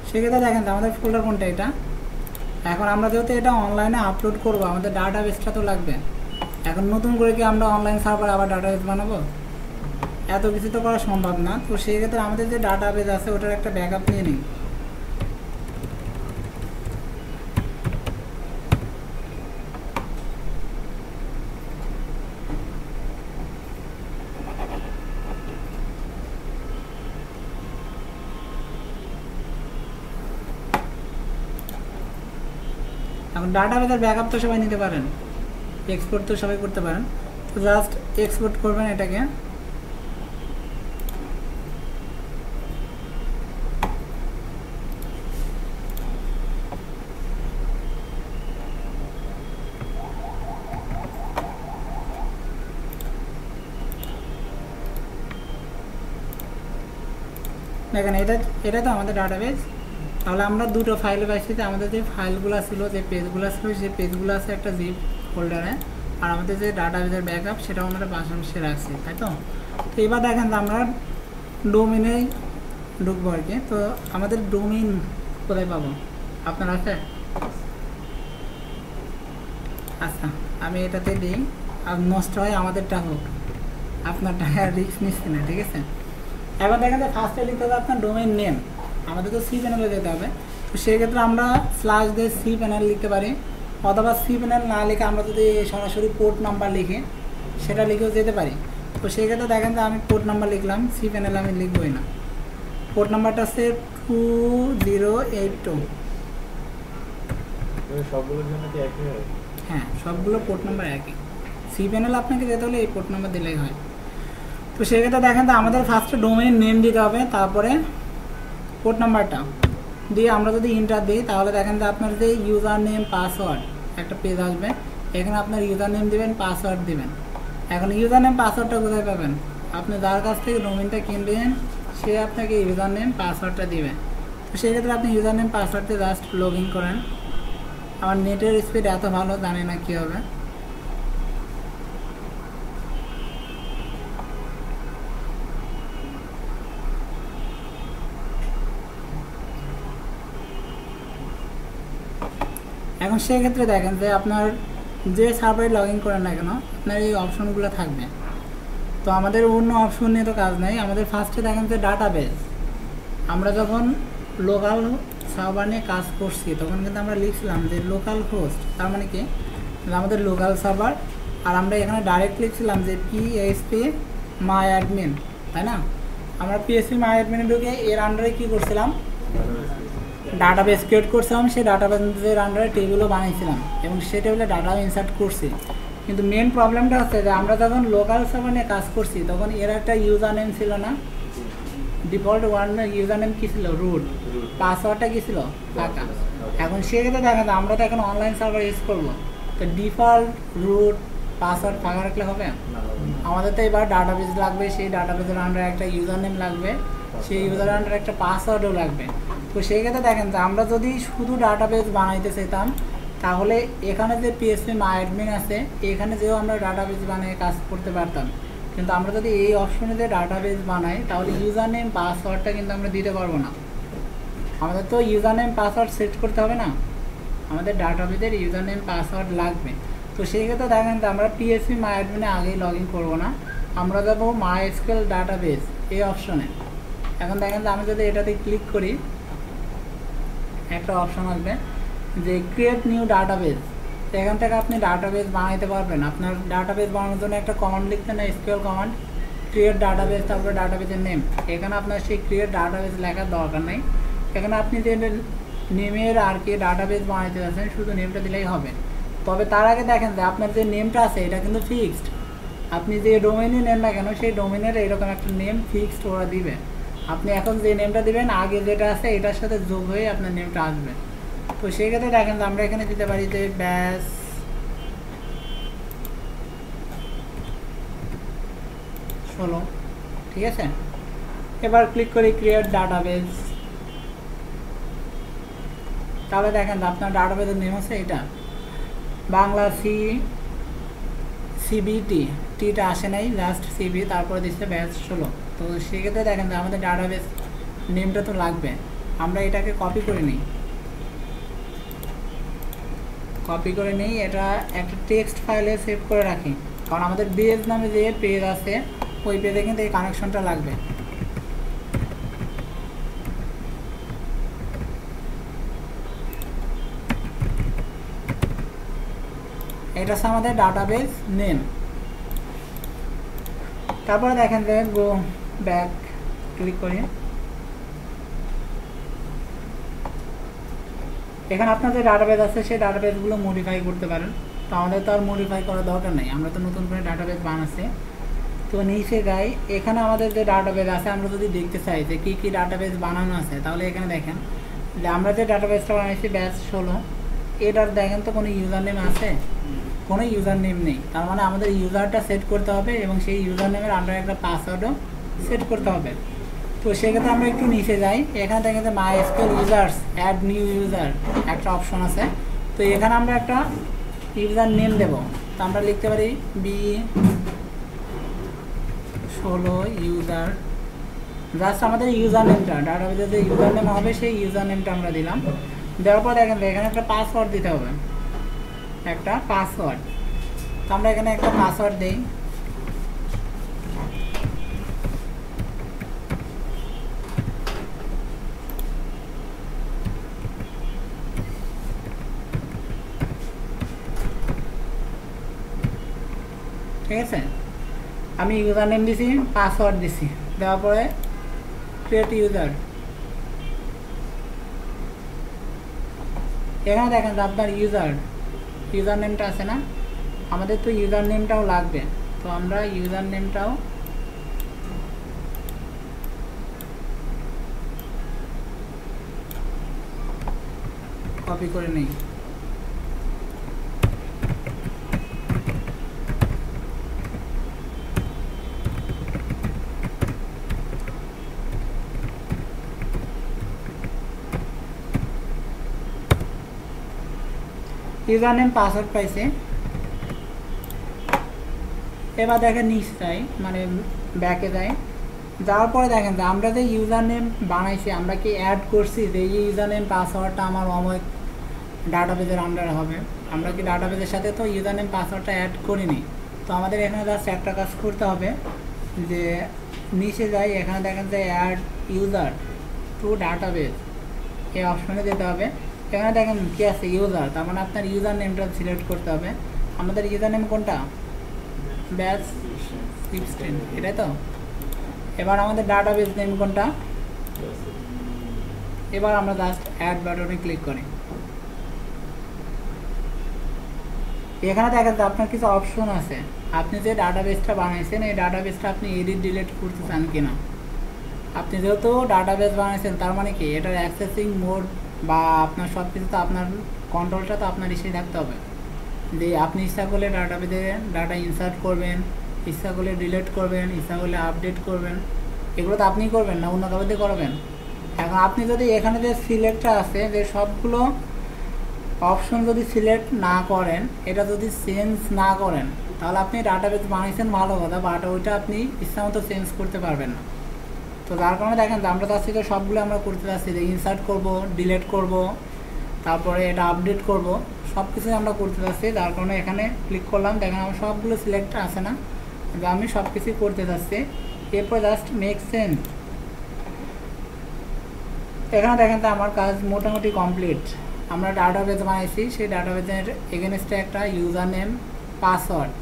সেক্ষেত্রে দেখেন তো আমাদের ফোল্ডার কোনটা এটা। এখন আমরা যেহেতু এটা অনলাইনে আপলোড করব, আমাদের ডাটাবেসটা তো লাগবে। এখন নতুন করে কি আমরা অনলাইন সার্ভার আবার ডাটাবেস বানাবো? এত কিছু তো করা সম্ভব না। তো সেক্ষেত্রে আমাদের যে ডাটাবেস আছে ওটার একটা ব্যাকআপ নিয়ে নিই। এখন ডাটাবেসের ব্যাকআপ তো সবাই নিতে পারেন, এক্সপোর্ট তো সবাই করতে পারেন। তো জাস্ট এক্সপোর্ট করবেন এটাকে। দেখেন এটা তো আমাদের ডাটাবেস। তাহলে আমরা দুটো ফাইল পাইছি, যে আমাদের যে ফাইলগুলো ছিল, যে পেজগুলো ছিল, সেই পেজগুলো আছে একটা জিপ ফোল্ডারে, আর আমাদের যে ডাটাবেসের ব্যাকআপ সেটাও আমরা পাশাপাশি রাখছি, তাই তো। তো এবার দেখেন তো আমরা ডোমেনে ঢুকবো আর কি। তো আমাদের ডোমেইন কোথায় পাবো? আপনার আছে? আচ্ছা, আমি এটাতে দিই, আর নষ্ট হয় আমাদেরটা হোক, আপনার টাকা রিস্ক নিচ্ছি না, ঠিক আছে। এবার দেখেন যে ফার্স্টে লিখতে হবে আপনার ডোমেইন নেম। আমাদের তো সি প্যানেলে যেতে হবে, তো সেক্ষেত্রে আমরা স্ল্যাশ দিয়ে সি প্যানেল লিখতে পারি, অথবা সি প্যানেল না লিখে আমরা যদি সরাসরি পোর্ট নাম্বার লিখে সেটা লিখেও যেতে পারি। তো সেক্ষেত্রে দেখেন যে আমি পোর্ট নাম্বার লিখলাম, সি প্যানেল আমি লিখবই না। পোর্ট নাম্বারটা হচ্ছে 2082। সবগুলোর জন্য কি একই হয়? হ্যাঁ, সবগুলো পোর্ট নাম্বার একই। সি প্যানেল আপনাকে যেতে হলে এই পোর্ট নাম্বার দিলেই হয়। তো সেক্ষেত্রে দেখেন তো আমাদের ফার্স্টে ডোমেইন নেম দিতে হবে, তারপরে পোর্ট নাম্বারটা দিয়ে আমরা যদি ইন্টার দিই, তাহলে দেখেন যে আপনার যে ইউজার নেম পাসওয়ার্ড একটা পেজ আসবে, এখানে আপনার ইউজার নেম দেবেন, পাসওয়ার্ড দেবেন। এখন ইউজার নেম পাসওয়ার্ডটা কোথায় পাবেন? আপনি যার কাছ থেকে ডোমেইনটা কিনবেন সে আপনাকে ইউজার নেম পাসওয়ার্ডটা দিবে। তো সেক্ষেত্রে আপনি ইউজার নেম পাসওয়ার্ডে জাস্ট লগ ইন করেন। আমার নেটের স্পিড এত ভালো, জানি না কী হবে। এখন সেক্ষেত্রে দেখেন যে আপনার যে সার্ভারে লগ ইন করেন না কেন আপনার এই অপশনগুলো থাকবে। তো আমাদের অন্য অপশন নিয়ে তো কাজ নেই। আমাদের ফার্স্টে দেখেন যে ডাটাবেস, আমরা যখন লোকাল সার্ভার নিয়ে কাজ করছি তখন কিন্তু আমরা লিখছিলাম যে লোকাল হোস্ট, তার মানে কি আমাদের লোকাল সার্ভার, আর আমরা এখানে ডাইরেক্ট লিখছিলাম যে পিএইচপি মাই অ্যাডমিন, তাই না। আমরা পিএইচপি মাই অ্যাডমিনে ঢুকে এর আন্ডারে কী করছিলাম? ডাটাবেস ক্রিয়েট করছিলাম, সেই ডাটাবেসের আন্ডারে টেবিলও বানিয়েছিলাম এবং সেই টেবিলে ডাটাও ইনসার্ট করছি। কিন্তু মেন প্রবলেমটা হচ্ছে যে আমরা যখন লোকাল সার্ভার নিয়ে কাজ করছি তখন এর একটা ইউজার নেম ছিল না, ডিফল্ট ওয়ান ইউজার নেম কী ছিল? রুট। পাসওয়ার্ডটা কী ছিল? ফাঁকা। এখন সেক্ষেত্রে দেখা যায় আমরা তো এখন অনলাইন সার্ভার ইউজ করবো, তো ডিফল্ট রুট পাসওয়ার্ড ফাঁকা রাখলে হবে? আমাদের তো এবার ডাটাবেস লাগবে, সেই ডাটাবেসের আন্ডারে একটা ইউজার নেম লাগবে, সেই ইউজার আন্ডারে একটা পাসওয়ার্ডও লাগবে। তো সেই ক্ষেত্রে দেখেন যে আমরা যদি শুধু ডাটাবেস বানাইতে চাইতাম তাহলে এখানে যে পিএইচপি মাই অ্যাডমিন আছে এখানে যেও আমরা ডাটাবেস বানিয়ে কাজ করতে পারতাম। কিন্তু আমরা যদি এই অপশনে যে ডাটাবেস বানাই তাহলে ইউজার নেম পাসওয়ার্ডটা কিন্তু আমরা দিতে পারবো না। আমাদের তো ইউজার নেম পাসওয়ার্ড সেট করতে হবে না, আমাদের ডাটাবেসের ইউজার নেম পাসওয়ার্ড লাগবে। তো সেই ক্ষেত্রে দেখেন যে আমরা পিএইচপি মাই অ্যাডমিনে আগেই লগ ইন করবো না, আমরা যাবো মাইএসকিউএল ডাটাবেস এই অপশনে। এখন দেখেন যে আমি যদি এটাতে ক্লিক করি একটা অপশন আসবে যে ক্রিয়েট নিউ ডাটাবেস। এখান থেকে আপনি ডাটাবেস বানাইতে পারবেন। আপনার ডাটাবেস বানানোর জন্য একটা কমান্ড লিখতে না, এসকিউএল কমান্ড, ক্রিয়েট ডাটাবেস, তারপরে ডাটাবেসের নেম। এখানে আপনার সেই ক্রিয়েট ডাটাবেস লেখার দরকার নেই, এখানে আপনি যে নেমের আর কি ডাটাবেস বানাইতে যাচ্ছেন শুধু নেমটা দিলেই হবে। তবে তার আগে দেখেন যে আপনার যে নেমটা আছে এটা কিন্তু ফিক্সড। আপনি যে ডোমেইনে নেন না কেন সেই ডোমেইনের এরকম একটা নেম ফিক্সড ওরা দিবে। আপনি এখন যে নেমটা দিবেন আগে যেটা আছে এটার সাথে যোগ হয়ে আপনার নেমটা আসবে। তো সেক্ষেত্রে দেখেন আমরা এখানে দিতে পারি যে ব্যাস 16, ঠিক আছে। এবার ক্লিক করি ক্রিয়েট ডাটাবেস। তাহলে দেখেন আপনার ডাটাবেসের নেম আছে এটা বাংলা সিবিটি, টিটা আসে নাই, জাস্ট সিবি, তারপরে দিচ্ছে ব্যাস 16। তো সেক্ষেত্রে দেখেন আমাদের ডাটাবেস নেমটা তো লাগবে। আমরা এটাকে কপি করে নিই, এটা একটা টেক্সট ফাইলে সেভ করে রাখি, কারণ আমাদের বেজ নামে যে পেজ আছে ওই পেজে কিন্তু এই কানেকশনটা লাগবে। এটা হচ্ছে আমাদের ডাটাবেস নেম। তারপরে দেখেন যে গো ব্যাক ক্লিক করি, এখানে আপনার যে ডাটাবেস আছে সেই ডাটাবেসগুলো মডিফাই করতে পারেন। তো আমাদের তো আর মডিফাই করার দরকার নেই, আমরা তো নতুন করে ডাটাবেস বানাচ্ছি। তো নিচে যাই, এখানে আমাদের যে ডাটাবেস আছে আমরা যদি দেখতে চাই যে কী কী ডাটাবেস বানানো আছে, তাহলে এখানে দেখেন যে আমরা যে ডাটাবেসটা বানাইছি ব্যাচ 16, এটার দেখেন তো কোনো ইউজার নেম আছে? কোনো ইউজার নেম নেই। তার মানে আমাদের ইউজারটা সেট করতে হবে এবং সেই ইউজার নেমের আন্ডারে একটা পাসওয়ার্ডও সেট করতে হবে। তো সেক্ষেত্রে আমরা একটু নিচে যাই, এখানে দেখেন যে MySQL users add new user একটা অপশন আছে। তো এখানে আমরা একটা ইউজার নেম দেব, তো আমরা লিখতে পারি B16 ইউজার, জাস্ট আমাদের ইউজার নেমটা ডাটাবেসে যে ইউজার নেম হবে সেই ইউজার নেমটা আমরা দিলাম। দেওয়ার পর দেখেন এখানে একটা পাসওয়ার্ড দিতে হবে, একটা পাসওয়ার্ড। তো আমরা এখানে একটা পাসওয়ার্ড দিই, ঠিক আছে। আমি ইউজার নেম দিছি, পাসওয়ার্ড দিছি, দেওয়ার পরে ক্রিয়েট ইউজার। এখানে দেখেন যে আপনার ইউজার নেমটা আছে না, আমাদের তো ইউজার নেমটাও লাগবে। তো আমরা ইউজার নেমটাও কপি করে নিই। ইউজার নেম পাসওয়ার্ড পাইছে। এবার দেখেন নিচে যাই, মানে ব্যাকে যাই, যাওয়ার পরে দেখেন যে আমরা যে ইউজার নেম বানাইছি আমরা কি অ্যাড করছি যে এই ইউজার নেম পাসওয়ার্ডটা আমার অমুক ডাটাবেসের আন্ডারে হবে? আমরা কি ডাটাবেসের সাথে তো ইউজার নেম পাসওয়ার্ডটা অ্যাড করিনি। তো আমাদের এখানে জাস্ট একটা কাজ করতে হবে, যে নিচে যাই, এখানে দেখেন যে অ্যাড ইউজার টু ডাটাবেস এই অপশনে যেতে হবে। এখানে দেখেন কি আছে ইউজার, তার মানে আপনার ইউজার নেমটা সিলেক্ট করতে হবে। আমাদের ইউজার নেম কোনটা? ব্যাচ 16, এটাই তো। এবার আমাদের ডাটাবেস নেম কোনটা? এবার আমরা জাস্ট অ্যাড বাটনে ক্লিক করি। এখানে দেখেন যে আপনার কিছু অপশন আছে, আপনি যে ডাটাবেসটা বানাইছেন এই ডাটাবেসটা আপনি এডিট ডিলিট করতে চান কিনা। আপনি যেহেতু ডাটাবেস বানাইছেন তার মানে কি এটার অ্যাক্সেসিং মোড বা আপনার সব কিছু তো আপনার কন্ট্রোলটা তো আপনার ইসেই থাকতে হবে, যে আপনি ইচ্ছা করলে ডাটাবেসে ডাটা ইনসার্ট করবেন, ইচ্ছা করলে ডিলিট করবেন, ইচ্ছা করলে আপডেট করবেন, এগুলো তো আপনিই করবেন না, অন্য কাউকে করবেন। এখন আপনি যদি এখানে যে সিলেক্টটা আছে যে সবগুলো অপশন যদি সিলেক্ট না করেন, এটা যদি চেঞ্জ না করেন, তাহলে আপনি ডাটাবেস বানিয়েছেন ভালো কথা, বাট ওইটা আপনি ইচ্ছা মতো চেঞ্জ করতে পারবেন না। তো যার কারণে দেখেন আমরা চাচ্ছি যে সবগুলো আমরা করতে চাচ্ছি, যে ইনসার্ট করব, ডিলিট করব, তারপরে এটা আপডেট করব, সব কিছুই আমরা করতে চাচ্ছি। যার কারণে এখানে ক্লিক করলাম, দেখেন আমার সবগুলো সিলেক্ট আছে না, যে আমি সব কিছুই করতে চাচ্ছি। এরপর জাস্ট মেক সেন্স, এখানে দেখেন তো আমার কাজ মোটামুটি কমপ্লিট। আমরা ডাটাবেস বানাইছি, সেই ডাটাবেসের এগেনস্টে একটা ইউজার নেম, পাসওয়ার্ড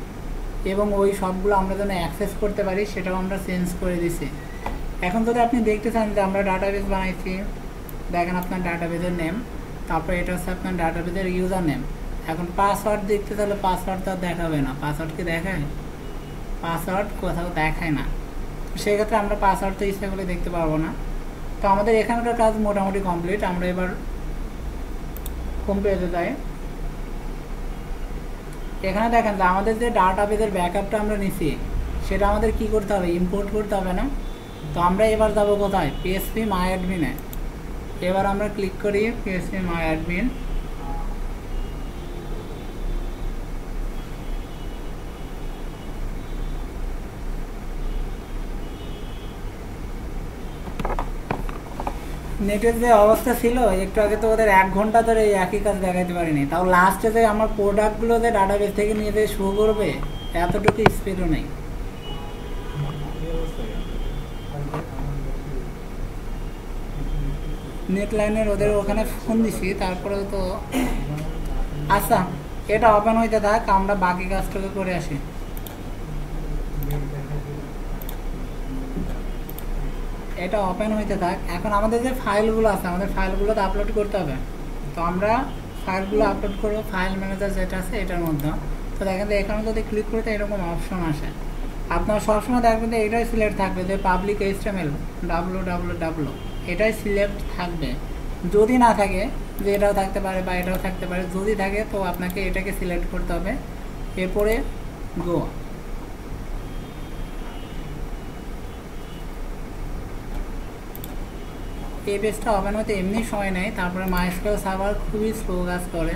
এবং ওই সবগুলো আমরা যেন অ্যাক্সেস করতে পারি সেটাও আমরা চেঞ্জ করে দিছি। এখন যদি আপনি দেখতে চান যে আমরা ডাটাবেস বানাইছি, দেখেন আপনার ডাটাবেসের নেম, তারপরে এটা হচ্ছে আপনার ডাটাবেসের ইউজার নেম। এখন পাসওয়ার্ড দেখতে চাইলে পাসওয়ার্ড তো দেখাবে না, পাসওয়ার্ড কি দেখায়? পাসওয়ার্ড কোথাও দেখায় না, সেক্ষেত্রে আমরা পাসওয়ার্ড তো ইচ্ছা করে দেখতে পারবো না। তো আমাদের এখানকার কাজ মোটামুটি কমপ্লিট। আমরা এবার হোম পেজে যাই, এখানে দেখেন যে আমাদের যে ডাটাবেসের ব্যাকআপটা আমরা নিছি সেটা আমাদের কি করতে হবে? ইম্পোর্ট করতে হবে না। তো আমরা এবার যাবো কোথায়? PHP MyAdmin-এ। এবার আমরা ক্লিক করি PHP MyAdmin। নেটের যে অবস্থা ছিল একটু আগে তো ওদের 1 ঘন্টা ধরে এই একই কাজ দেখাইতে পারিনি, তাও লাস্টে যে আমার প্রোডাক্টগুলো যে ডাটাবেস থেকে নিয়ে যে শো করবে এতটুকু স্পিডও নেই। নেট লাইনের ওদের ওখানে ফোন দিছি, তারপরে তো আচ্ছা এটা ওপেন হইতে থাক, আমরা বাকি কাজটাকে করে আসি। এটা ওপেন হইতে থাক। এখন আমাদের যে ফাইলগুলো আছে আমাদের ফাইলগুলো তো আপলোড করতে হবে, তো আমরা ফাইলগুলো আপলোড করবো ফাইল ম্যানেজার যেটা আছে এটার মধ্যে। তো দেখেন এখানে যদি ক্লিক করতে এরকম অপশন আসে, আপনার সবসময় দেখবেন যে এটাই সিলেক্ট থাকবে যে পাবলিক HTML www এটাই সিলেক্ট থাকবে। যদি না থাকে যে এটাও থাকতে পারে বা এটাও থাকতে পারে, যদি থাকে তো আপনাকে এটাকে সিলেক্ট করতে হবে, এরপরে গো। এই পেজটা ওপেন হতে এমনি সময় নেই, তারপরে মাইস্কুয়েল সার্ভার খুবই স্লো কাজ করে।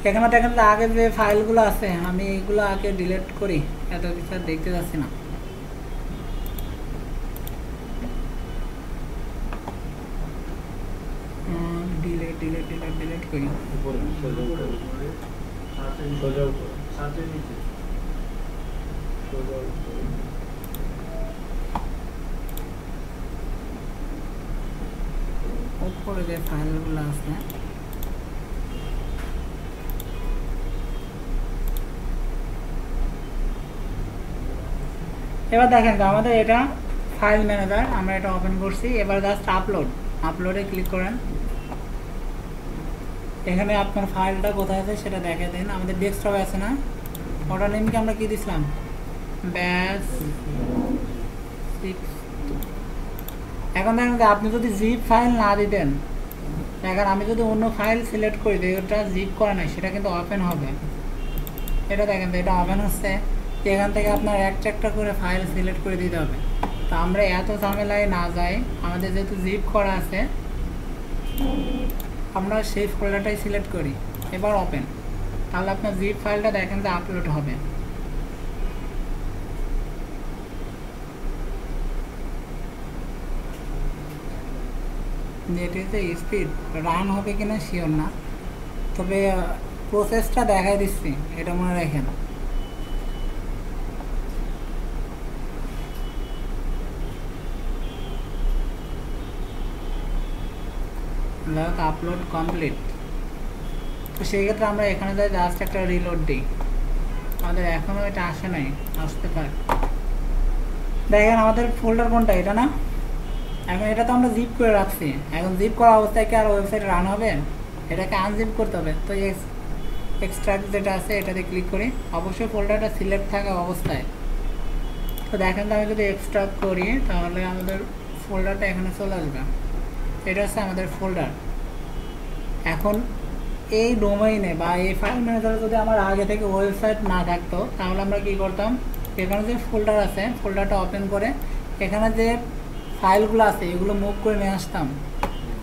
এখানে দেখেন আগে যে ফাইলগুলো আছে আমি এইগুলো আগে ডিলিট করি, এত কিছু আর দেখতে যাচ্ছি না। ডিলিট করি। উপরে যে ফাইলগুলো আছে এবার দেখেন আমাদের এটা ফাইল ম্যানেজার, আমরা এটা ওপেন করছি। এবার জাস্ট আপলোডে ক্লিক করেন। এখানে আপনার ফাইলটা কোথায় আছে সেটা দেখে দিন। আমাদের ডেস্কটপে আছে না, ওটার নেমকে আমরা কি দিছিলাম, ব্যাস 6। এখন দেখেন আপনি যদি জিপ ফাইল না দিতেন, এখন আমি যদি অন্য ফাইল সিলেক্ট করি দিই ওটা জিপ করা নাই, সেটা কিন্তু ওপেন হবে। এটা দেখেন এটা ওপেন হচ্ছে। এখান থেকে আপনার একটা করে ফাইল সিলেক্ট করে দিতে হবে। তো আমরা এত ঝামেলায় না যাই, আমাদের যেহেতু জিপ করা আছে আমরা সেই ফোল্ডারটাই সিলেক্ট করি। এবার ওপেন, তাহলে আপনার জিপ ফাইলটা দেখেন যে আপলোড হবে। নেটেতে স্পিড রান হবে কিনা শিওর না, তবে প্রসেসটা দেখাই দিচ্ছি, এটা মনে রাখেন। Upload complete. তো সেই ক্ষেত্রে আমরা এখানে যাই, জাস্ট একটা রিলোড দিই। আমাদের এখনও এটা আসে নাই, আসতে পারে। দেখেন আমাদের ফোল্ডার কোনটা, এটা না? এখন এটা তো আমরা জিপ করে রাখছি, এখন জিপ করা অবস্থায় কি আর ওয়েবসাইট রান হবে? এটাকে আনজিপ করতে হবে। তো এক্সট্রাক্ট যেটা আছে এটাতে ক্লিক করি, অবশ্যই ফোল্ডারটা সিলেক্ট থাকা অবস্থায়। তো দেখেন আমি যদি এক্সট্রাক্ট করি তাহলে আমাদের ফোল্ডারটা এখানে চলে আসবে। এটা হচ্ছে আমাদের ফোল্ডার। এখন এই ডোমেইনে বা এই ফাইল ম্যানেজারে যদি আমার আগে থেকে ওয়েবসাইট না থাকতো তাহলে আমরা কি করতাম, এখানে যে ফোল্ডার আছে ফোল্ডারটা ওপেন করে এখানে যে ফাইলগুলো আছে এগুলো মুভ করে নিয়ে আসতাম।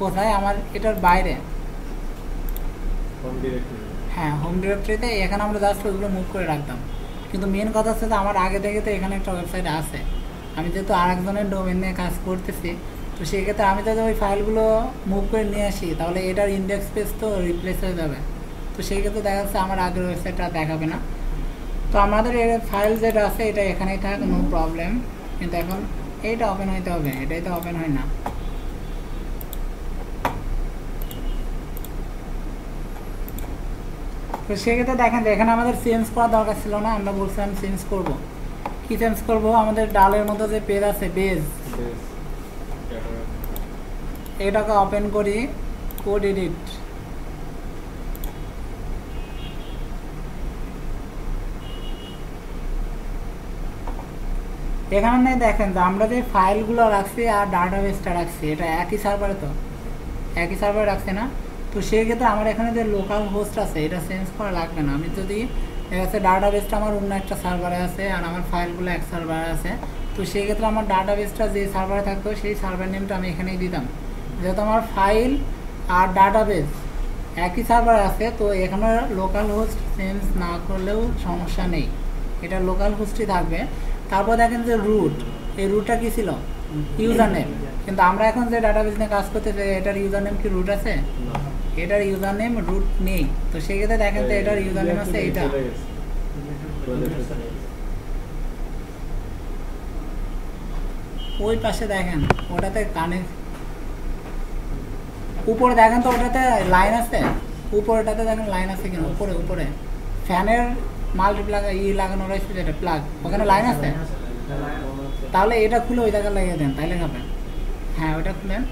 কোথায়? আমার এটার বাইরে, হ্যাঁ হোম ডিরেক্টরিতে। এখানে আমরা জাস্ট ওইগুলো মুভ করে রাখতাম। কিন্তু মেন কথা হচ্ছে যে আমার আগে থেকে তো এখানে একটা ওয়েবসাইট আছে, আমি যেহেতু আরেকজনের ডোমেইন নিয়ে কাজ করতেছি, তো সেক্ষেত্রে আমি যদি ওই ফাইলগুলো মুভ করে নিয়ে আসি তাহলে এটার ইন্ডেক্স পেজ তো রিপ্লেস হয়ে যাবে। তো সেই ক্ষেত্রে দেখা যাচ্ছে আমার আগের ওয়েবসাইটটা দেখাবে না। তো আমাদের এর ফাইল যেটা আছে এটা এখানেই থাক, নো প্রবলেম। কিন্তু এখন এইটা ওপেন হইতে হবে, এটাই তো ওপেন হয় না। তো সেক্ষেত্রে দেখেন এখানে আমাদের চেঞ্জ করা দরকার ছিল না, আমরা বলছিলাম চেঞ্জ করব। কি চেঞ্জ করব? আমাদের ডালের মতো যে পেজ আছে বেজ, এটাকে ওপেন করি, কোড এডিট। এখানে দেখেন যে আমরা যে ফাইলগুলো রাখছি আর ডাটাবেসটা রাখছি এটা একই সার্ভারে, তো একই সার্ভারে রাখছি না। তো সেই ক্ষেত্রে আমার এখানে যে লোকাল হোস্ট আছে এটা চেঞ্জ করা লাগবে না। আমি যদি ডাটাবেসটা আমার অন্য একটা সার্ভারে আছে আর আমার ফাইলগুলো এক সার্ভারে আছে, তো সেই ক্ষেত্রে আমার ডাটাবেসটা যে সার্ভারে থাকতো সেই সার্ভার নেমটা আমি এখানেই দিতাম। যেহেতু আমার ফাইল আর ডাটাবেস একই সার্ভার আছে, তো এখানে লোকাল হোস্ট চেঞ্জ না করলেও সমস্যা নেই, এটা লোকাল হোস্টই থাকবে। তারপর দেখেন যে রুট, এই রুটটা কী ছিল? User name. কিন্তু আমরা এখন যে ডাটাবেস নিয়ে কাজ করতে চাই এটার ইউজার নেম কি রুট আছে? এটার ইউজার নেম রুট নেই, তো সেক্ষেত্রে দেখেন তো এটার ইউজার নেম আছে এটা। ওই পাশে দেখেন ওটাতে কানেক্ট, উপরে দেখেন তো ওটাতে লাইন আছে, উপরটাতে দেখেন লাইন আছে কিনা, উপরে উপরে ফ্যানের মাল্টিপ্লাগ লাগানো রয়েছে যেটা প্লাগ, ওখানে লাইন আছে। তাহলে এটা খুলে ওই জায়গায় লাগিয়ে দেন, তাইলে হবে। হ্যাঁ ওটা খুলেন,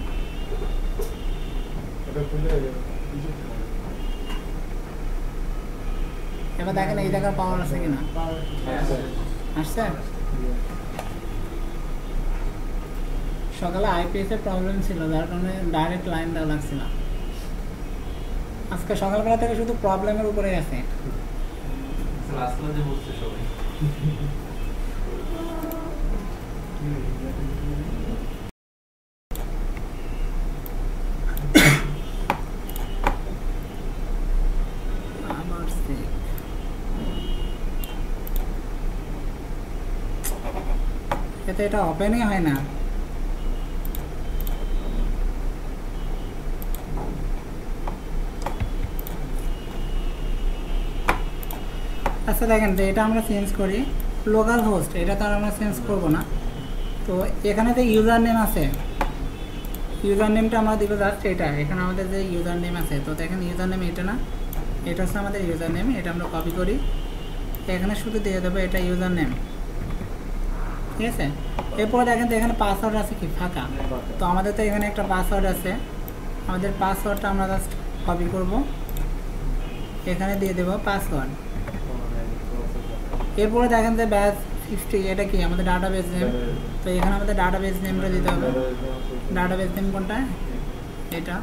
এবার দেখেন এই জায়গার পাওয়ার আছে কিনা, আসছে। সকালে আইপিএস এর প্রবলেম ছিল যার কারণে ডাইরেক্ট লাইন দেওয়া লাগছিল। আজকে সকালবেলা থেকে শুধু প্রবলেমের উপরেই আছে। এতে এটা ওপেনই হয় না। আচ্ছা দেখেন তো এটা আমরা চেঞ্জ করি, লোকাল হোস্ট, এটা তো আর আমরা চেঞ্জ করবো না। তো এখানে যে ইউজার নেম আছে, ইউজার নেমটা আমরা দিব জাস্ট এটা, এখানে আমাদের যে ইউজার নেম আছে, তো দেখেন ইউজার নেম এটা না, এটা হচ্ছে আমাদের ইউজার নেম, এটা আমরা কপি করি, এখানে শুধু দিয়ে দেবো এটা ইউজার নেম, ঠিক আছে। এরপরে দেখেন তো এখানে পাসওয়ার্ড আছে কি ফাঁকা, তো আমাদের তো এখানে একটা পাসওয়ার্ড আছে, আমাদের পাসওয়ার্ডটা আমরা জাস্ট কপি করব, এখানে দিয়ে দেবো পাসওয়ার্ড। এরপরে দেখেন যে ব্যাচ 50, এটা কি আমাদের ডাটাবেস নেম, তো এখানে আমাদের ডাটাবেস নেমটা দিতে হবে। ডাটাবেস নেম কোনটা? এটা।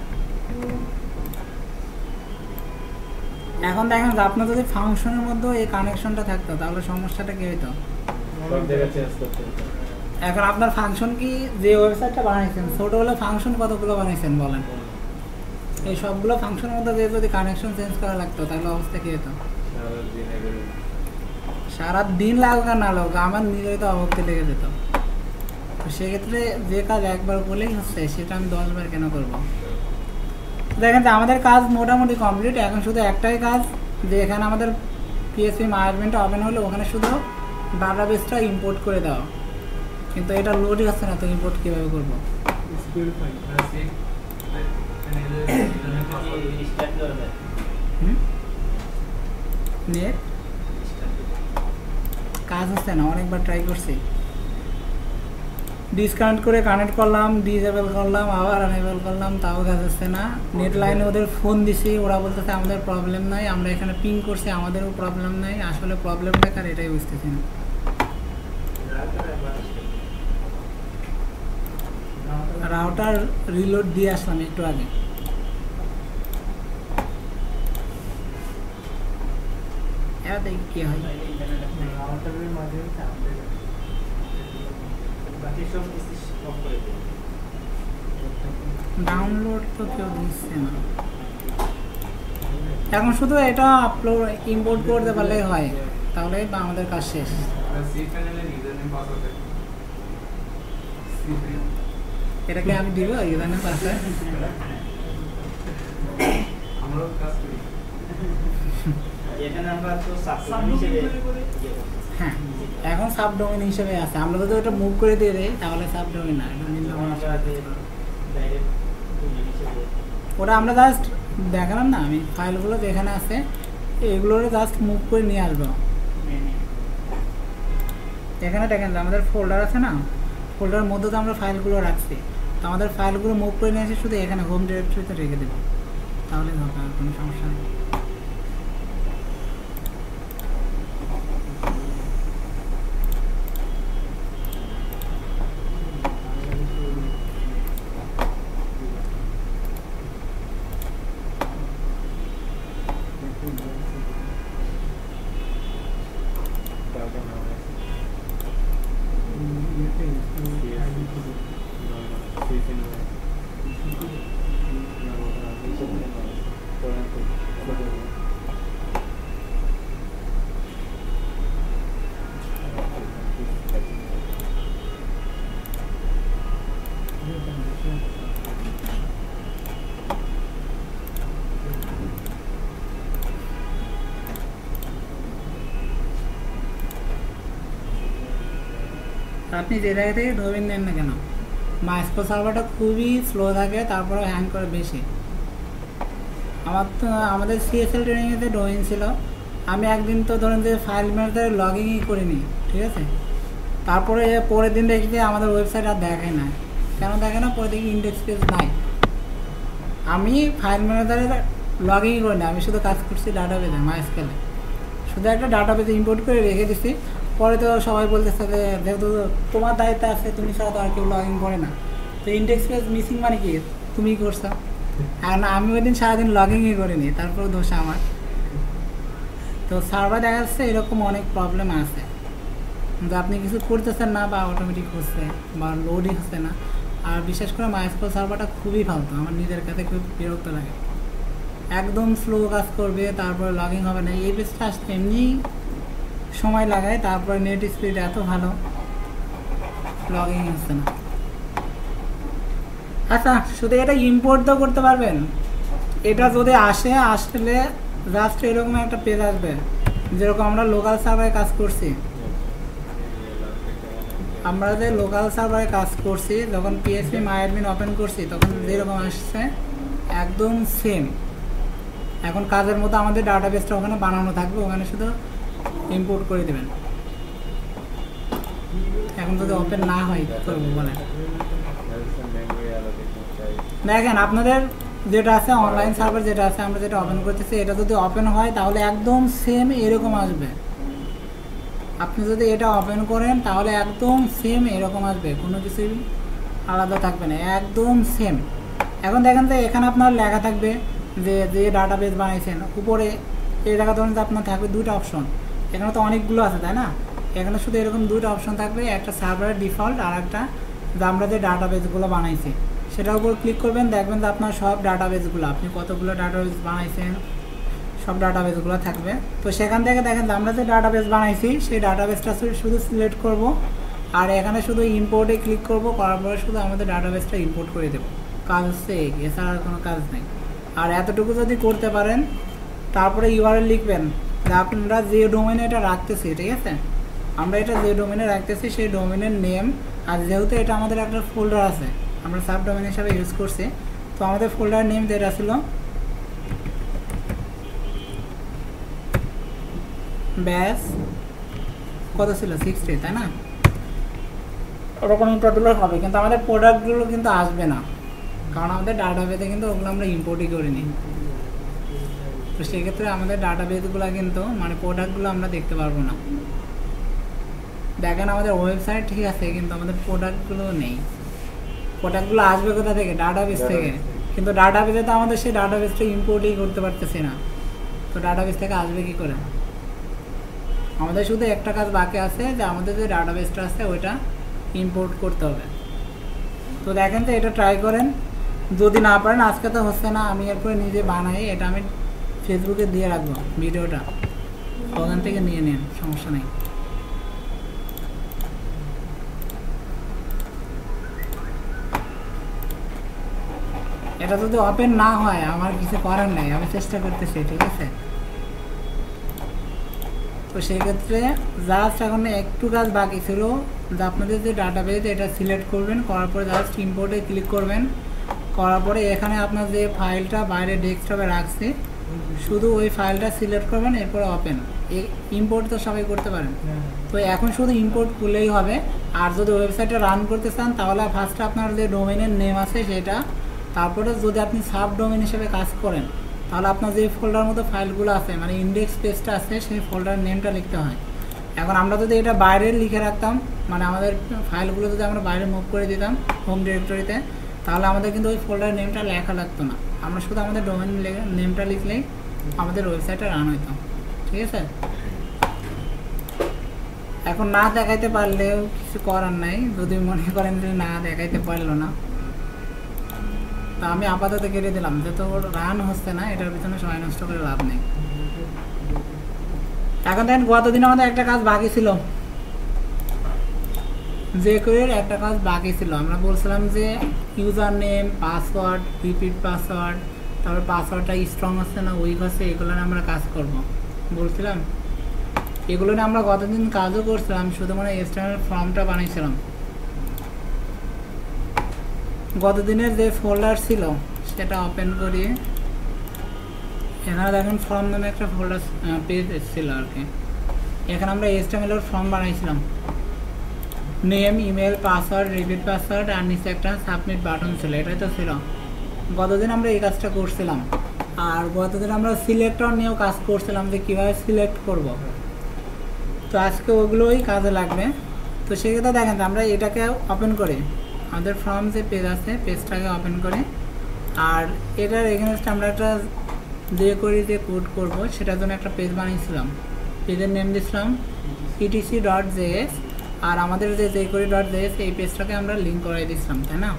এখন দেখেন আপনার যদি ফাংশনের মধ্যে এই কানেকশনটা থাকতো তাহলে সমস্যাটা কি হইতো? এখন আপনার ফাংশন কি যে ওয়েবসাইটটা বানাইছেন ছোট হলে ফাংশন কতগুলো বানাইছেন বলেন, এই সবগুলো ফাংশনের মধ্যে যদি কানেকশন চেঞ্জ করা লাগতো তাহলে অবস্থা কি হতো? সারা দিন লাগুক আর না লাগুক আমার নিজেই তো অবস্থা লেগে যেত। তো সেক্ষেত্রে যে কাজ একবার বলেই হচ্ছে সেটা আমি 10 বার কেন করবো? দেখেন যে আমাদের কাজ মোটামুটি কমপ্লিট, এখন শুধু একটাই কাজ যে এখানে আমাদের পিএসপি ম্যানেজমেন্টটা ওপেন হলে ওখানে শুধু ডাটাবেসটা ইম্পোর্ট করে দেওয়া, কিন্তু এটা লোডই হচ্ছে না, তো ইম্পোর্ট কীভাবে করবো? নেট কাজ হচ্ছে না, অনেকবার ট্রাই করছি, ডিসকানেক্ট করে কানেক্ট করলাম, ডিসেবল করলাম, আবার আনএবল করলাম, তাও কাজ হচ্ছে না। নেট লাইনে ওদের ফোন দিছি, ওরা বলতেছে আমাদের প্রবলেম নাই, আমরা এখানে পিং করছি আমাদেরও প্রবলেম নাই, আসলে প্রবলেমটা কার এটাই বুঝতেছি না। রাউটার রিলোড দিয়ে আসলাম একটু আগে, এবার দেখি কি হয়। ডাউনলোড তো কেউ দিচ্ছে না, এখন শুধু এটা আপলোড ইম্পোর্ট করতে পারলেই হয়, তাহলে আমাদের কাজ শেষ। এটাকে আমি দিব ইউজার নেম পাসওয়ার্ড, হ্যাঁ এখন সাবডোমেইন হিসেবে আছে, আমরা যদি ওটা মুভ করে দিয়ে দেই তাহলে সাবডোমেইন না, ওটা আমরা জাস্ট দেখালাম না আমি ফাইলগুলো যেখানে আছে এগুলোর জাস্ট মুভ করে নিয়ে আসবো। এখানে দেখেন আমাদের ফোল্ডার আছে না, ফোল্ডারের মধ্যে তো আমরা ফাইলগুলো রাখছি, তো আমাদের ফাইলগুলো মুভ করে নিয়ে এসে শুধু এখানে হোম ডিরেক্টরিতে রেখে দেবো, তাহলে হবে আর কোনো সমস্যা নেই। আপনি যে জায়গা থেকে ডোমেইন নেন না কেন, মাইস্কো সার্ভারটা খুবই স্লো থাকে, তারপরে হ্যাং করে বেশি। আমাদের সিএসএল ট্রেনিংয়েতে ডোমেইন ছিল, আমি একদিন তো ধরেন যে ফাইল ম্যানেজারে লগ ইনই করিনি, ঠিক আছে। তারপরে পরের দিন দেখি যে আমাদের ওয়েবসাইট আর দেখায় না। কেন দেখে না? পরে দেখি ইন্ডেক্স পেজ নাই। আমি ফাইল ম্যানেজারে লগ ইনই করিনি, আমি শুধু কাজ করছি ডাটাবেজে, মাইস্কেলে শুধু একটা ডাটাবেজে ইম্পোর্ট করে রেখে দিচ্ছি। পরে তো সবাই বলতেছে যে যেহেতু তোমার দায়িত্ব আছে, তুমি ছাড়া তো আর কেউ লগ ইন করে না, তো ইন্ডেক্স পেজ মিসিং মানে কি তুমিই করছো। আর না, আমি ওই দিন সারাদিন লগ ইনই করিনি, তারপর দোষ আমার। তো সার্ভার দেখা যাচ্ছে এরকম অনেক প্রবলেম আছে যে আপনি কিছু করতেছেন না, বা অটোমেটিক হচ্ছে, বা লোডই হচ্ছে না। আর বিশেষ করে মাইস্কুয়েল সার্ভারটা খুবই ফালতু, আমার নিজের কাছে খুব বিরক্ত লাগে, একদম স্লো কাজ করবে, তারপরে লগ ইন হবে না। এই পেজটা আসতে এমনি সময় লাগায়, তারপরে নেট স্পিড এত ভালো, লগ ইন হচ্ছে না। আচ্ছা, শুধু এটা ইম্পোর্ট তো করতে পারবেন। এটা যদি আসলে জাস্ট এরকম একটা পেজ আসবে, যেরকম আমরা লোকাল সার্ভারে কাজ করছি। আমরা যে লোকাল সার্ভারে কাজ করছি, যখন PHP MyAdmin ওপেন করছি, তখন যেরকম আসছে একদম সেম। এখন কাজের মতো আমাদের ডাটাবেসটা ওখানে বানানো থাকবে, ওখানে শুধু ইম্পোর্ট করে দেবেন। এখন যদি ওপেন না হয় কী করবো বলেন? দেখেন আপনাদের যেটা আছে অনলাইন সার্ভার, যেটা আছে আমরা যেটা ওপেন করতেছি, এটা যদি ওপেন হয় তাহলে একদম সেম এরকম আসবে। আপনি যদি এটা ওপেন করেন তাহলে একদম সেম এরকম আসবে, কোনো কিছুই আলাদা থাকবে না, একদম সেম। এখন দেখেন যে এখানে আপনার লেখা থাকবে যে যে ডাটাবেস বানাইছেন, উপরে এই জায়গা ধরুন যে আপনার থাকবে দুইটা অপশন। এখানে তো অনেকগুলো আছে, তাই না? এখানে শুধু এরকম দুইটা অপশন থাকবে, একটা সার্ভারের ডিফল্ট আর একটা যে আমরা যে ডাটাবেসগুলো বানাইছি সেটার উপর ক্লিক করবেন, দেখবেন যে আপনার সব ডাটাবেসগুলো, আপনি কতগুলো ডাটাবেস বানাইছেন সব ডাটাবেসগুলো থাকবে। তো সেখান থেকে দেখেন যে আমরা যে ডাটাবেস বানাইছি সেই ডাটাবেসটা শুধু সিলেক্ট করব, আর এখানে শুধু ইম্পোর্টে ক্লিক করব, করার পরে শুধু আমাদের ডাটাবেসটা ইম্পোর্ট করে দেবো। কাজ হচ্ছে এছাড়া আর কোনো কাজ নেই। আর এতটুকু যদি করতে পারেন, তারপরে ইউআরএল লিখবেন যে আপনারা যে ডোমেনে এটা রাখতেছি, ঠিক আছে, আমরা এটা যে ডোমেনে রাখতেছি সেই ডোমেনের নেম, আর যেহেতু এটা আমাদের একটা ফোল্ডার আছে, আমরা সাব ডোমেন হিসাবে ইউজ করছি, তো আমাদের ফোল্ডার নেম যেটা ছিল ব্যাস কত ছিল 60, তাই না? ওরকম ইম্পোর্ট দিলে হবে, কিন্তু আমাদের প্রোডাক্টগুলো কিন্তু আসবে না, কারণ আমাদের ডাটাবেসে কিন্তু ওগুলো আমরা ইম্পোর্টই করিনি। তো সেক্ষেত্রে আমাদের ডাটাবেসগুলো কিন্তু মানে প্রোডাক্টগুলো আমরা দেখতে পারবো না। দেখেন আমাদের ওয়েবসাইট ঠিক আছে, কিন্তু আমাদের প্রোডাক্টগুলো নেই। প্রোডাক্টগুলো আসবে কোথা থেকে? ডাটাবেস থেকে, কিন্তু ডাটাবেসে তো আমাদের সেই ডাটাবেসটা ইম্পোর্টই করতে পারতেছি না। তো ডাটাবেস থেকে আসবে কি করে? আমাদের শুধু একটা কাজ বাকি আছে, যে আমাদের যে ডাটাবেসটা আছে ওইটা ইম্পোর্ট করতে হবে। তো দেখেন তো এটা ট্রাই করেন, যদি না পারেন, আজকে তো হচ্ছে না, আমি এরপরে নিজে বানাই, এটা আমি ফেসবুকে দিয়ে রাখবো ভিডিওটা, ওখান থেকে নিয়ে নিন, সমস্যা নেই। এটা যদি ওপেন না হয় আমার কিছু করার নেই, আমি চেষ্টা করতেছি, ঠিক আছে। তো সেই ক্ষেত্রে জাস্ট এখন একটু কাজ বাকি ছিল, যে আপনাদের যে ডাটাবেস এটা সিলেক্ট করবেন, করার পরে জাস্ট ইম্পোর্টে ক্লিক করবেন, করার পরে এখানে আপনার যে ফাইলটা বাইরে ডেস্কটপে রাখছে শুধু ওই ফাইলটা সিলেক্ট করবেন, এরপরে ওপেন। ইম্পোর্ট তো সবাই করতে পারেন, তো এখন শুধু ইম্পোর্ট করলেই হবে। আর যদি ওয়েবসাইটটা রান করতে চান তাহলে ফার্স্টে আপনার যে ডোমেনের নেম আছে সেটা, তারপরে যদি আপনি সাব ডোমেন হিসেবে কাজ করেন তাহলে আপনার যে ফোল্ডার মতো ফাইলগুলো আছে মানে ইন্ডেক্স পেজটা আছে সেই ফোল্ডার নেমটা লিখতে হয়। এখন আমরা যদি এটা বাইরে লিখে রাখতাম, মানে আমাদের ফাইলগুলো যদি আমরা বাইরে মুভ করে দিতাম হোম ডিরেক্টরিতে, তাহলে আমাদের কিন্তু ওই ফোল্ডার নেমটা লেখা লাগতো না, আমরা শুধু আমাদের ডোমেন নেমটা লিখলেই আমাদের ওয়েবসাইটটা রান হইতো, ঠিক আছে। এখন না দেখাইতে পারলেও কিছু করার নাই, যদি মনে করেন যে না দেখাইতে পারলো না, তা আমি আপাতত কেটে দিলাম, যেহেতু রান হচ্ছে না, এটার পিছনে সময় নষ্ট করে লাভ নেই। এখন দেখেন গতদিন আমাদের একটা কাজ বাকি ছিল, যে কোয়ের একটা কাজ বাকি ছিল। আমরা বলছিলাম যে user name, password, repeat password, তারপর পাসওয়ার্ডটা স্ট্রং হচ্ছে না উইক হচ্ছে, এগুলো নিয়ে আমরা কাজ করব বলছিলাম। এগুলো নিয়ে আমরা গতদিন কাজও করছিলাম, শুধু মানে এক্সটার্নাল ফর্মটা বানিয়েছিলাম। গতদিনের যে ফোল্ডার ছিল সেটা ওপেন করি। এখানে দেখেন ফর্ম নামে একটা ফোল্ডার পেজ ছিল আর কি। এখানে আমরা HTML এর ফর্ম বানাইছিলাম, name, email, password, repeat password আর নিচে একটা সাবমিট বাটন ছিল, এটাই তো ছিল। গতদিন আমরা এই কাজটা করছিলাম। আর গতদিন আমরা সিলেক্টর নিয়েও কাজ করছিলাম যে কীভাবে সিলেক্ট করব। তো আজকে ওগুলোই কাজে লাগবে। তো সেক্ষেত্রে দেখেন আমরা এটাকে ওপেন করি, আমাদের ফর্ম যে পেজ আছে পেজটাকে ওপেন করি। আর এটার এগেনস্ট আমরা একটা যে করি যে কোড করব সেটার জন্য একটা পেজ বানিয়েছিলাম। পেজের নেম দিয়েছিলাম etc.js, আর আমাদের যে jQuery.js এই পেজটাকে আমরা লিঙ্ক করাই দিয়েছিলাম, তাই না?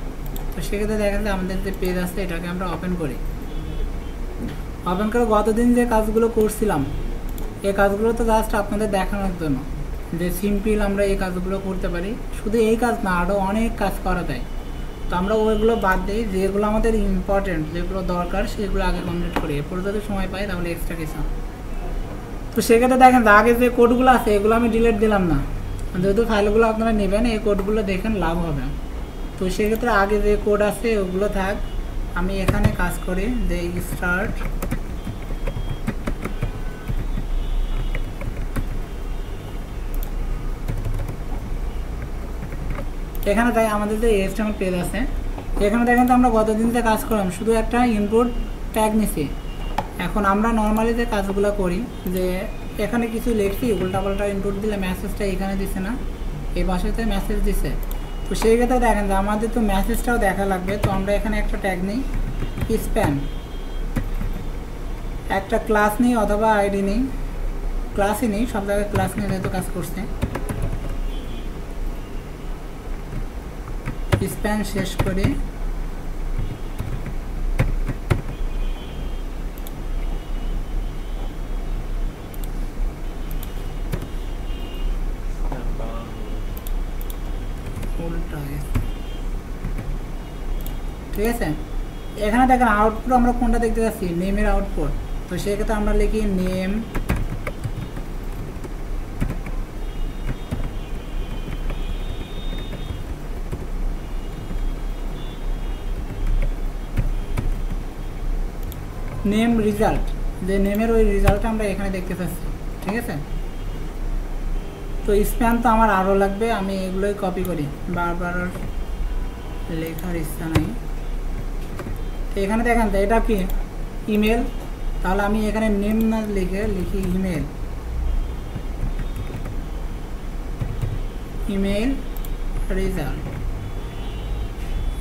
তো সেক্ষেত্রে দেখেন যে আমাদের যে পেজ আছে এটাকে আমরা ওপেন করি। ওপেন করে গতদিন যে কাজগুলো করছিলাম এই কাজগুলো তো জাস্ট আপনাদের দেখানোর জন্য যে সিম্পল আমরা এই কাজগুলো করতে পারি। শুধু এই কাজ না, আরও অনেক কাজ করা যায়। তো আমরা ওইগুলো বাদ দিই, যেগুলো আমাদের ইম্পর্টেন্ট, যেগুলো দরকার সেগুলো আগে কমপ্লিট করি। এরপরে যদি সময় পাই তাহলে এক্সট্রা কিছু। তো সেক্ষেত্রে দেখেন আগে যে কোডগুলো আছে এগুলো আমি ডিলিট দিলাম না, যেহেতু ফাইলগুলো আপনারা নেবেন এই কোডগুলো দেখেন লাভ হবে। তো সেক্ষেত্রে আগে যে কোড আছে ওগুলো থাক। আমি এখানে কাজ করি যে স্টার্ট, এখানে তাই আমাদের যে HTML পেজ আছে এখানে দেখেন তো আমরা গতদিন যে কাজ করলাম শুধু একটা ইনপুট ট্যাগ নিছি। এখন আমরা নর্মালি যে কাজগুলো করি যে এখানে কিছু লিখছি, উল্টাপাল্টা ইনপুট দিলে মেসেজটা এখানে দিছে না, এই পাশেতে মেসেজ দিছে। তো সেই ক্ষেত্রে দেখেন যে আমাদের তো মেসেজটাও দেখা লাগবে। তো আমরা এখানে একটা ট্যাগ নিই স্প্যান, একটা ক্লাস নিই অথবা আইডি নিই, ক্লাসই নিই, সব জায়গায় ক্লাস নিয়ে যেহেতু কাজ করছে। স্প্যান শেষ করি, ঠিক আছে? এখানে দেখেন আউটপুট আমরা কোনটা দেখতে পাচ্ছি, নেমের আউটপুট। তো সেক্ষেত্রে আমরা লিখি নেম নেম রেজাল্ট, যে নেমের ওই রেজাল্টটা আমরা এখানে দেখতে পাচ্ছি, ঠিক আছে? তো স্প্যান তো আমার আরও লাগবে, আমি এগুলোই কপি করি, বারবার লেখার ইচ্ছা নেই। তো এখানে দেখেন তো এটা কি ইমেল, তাহলে আমি এখানে নেম না লিখে লিখি ইমেল, ইমেল রেজাল্ট।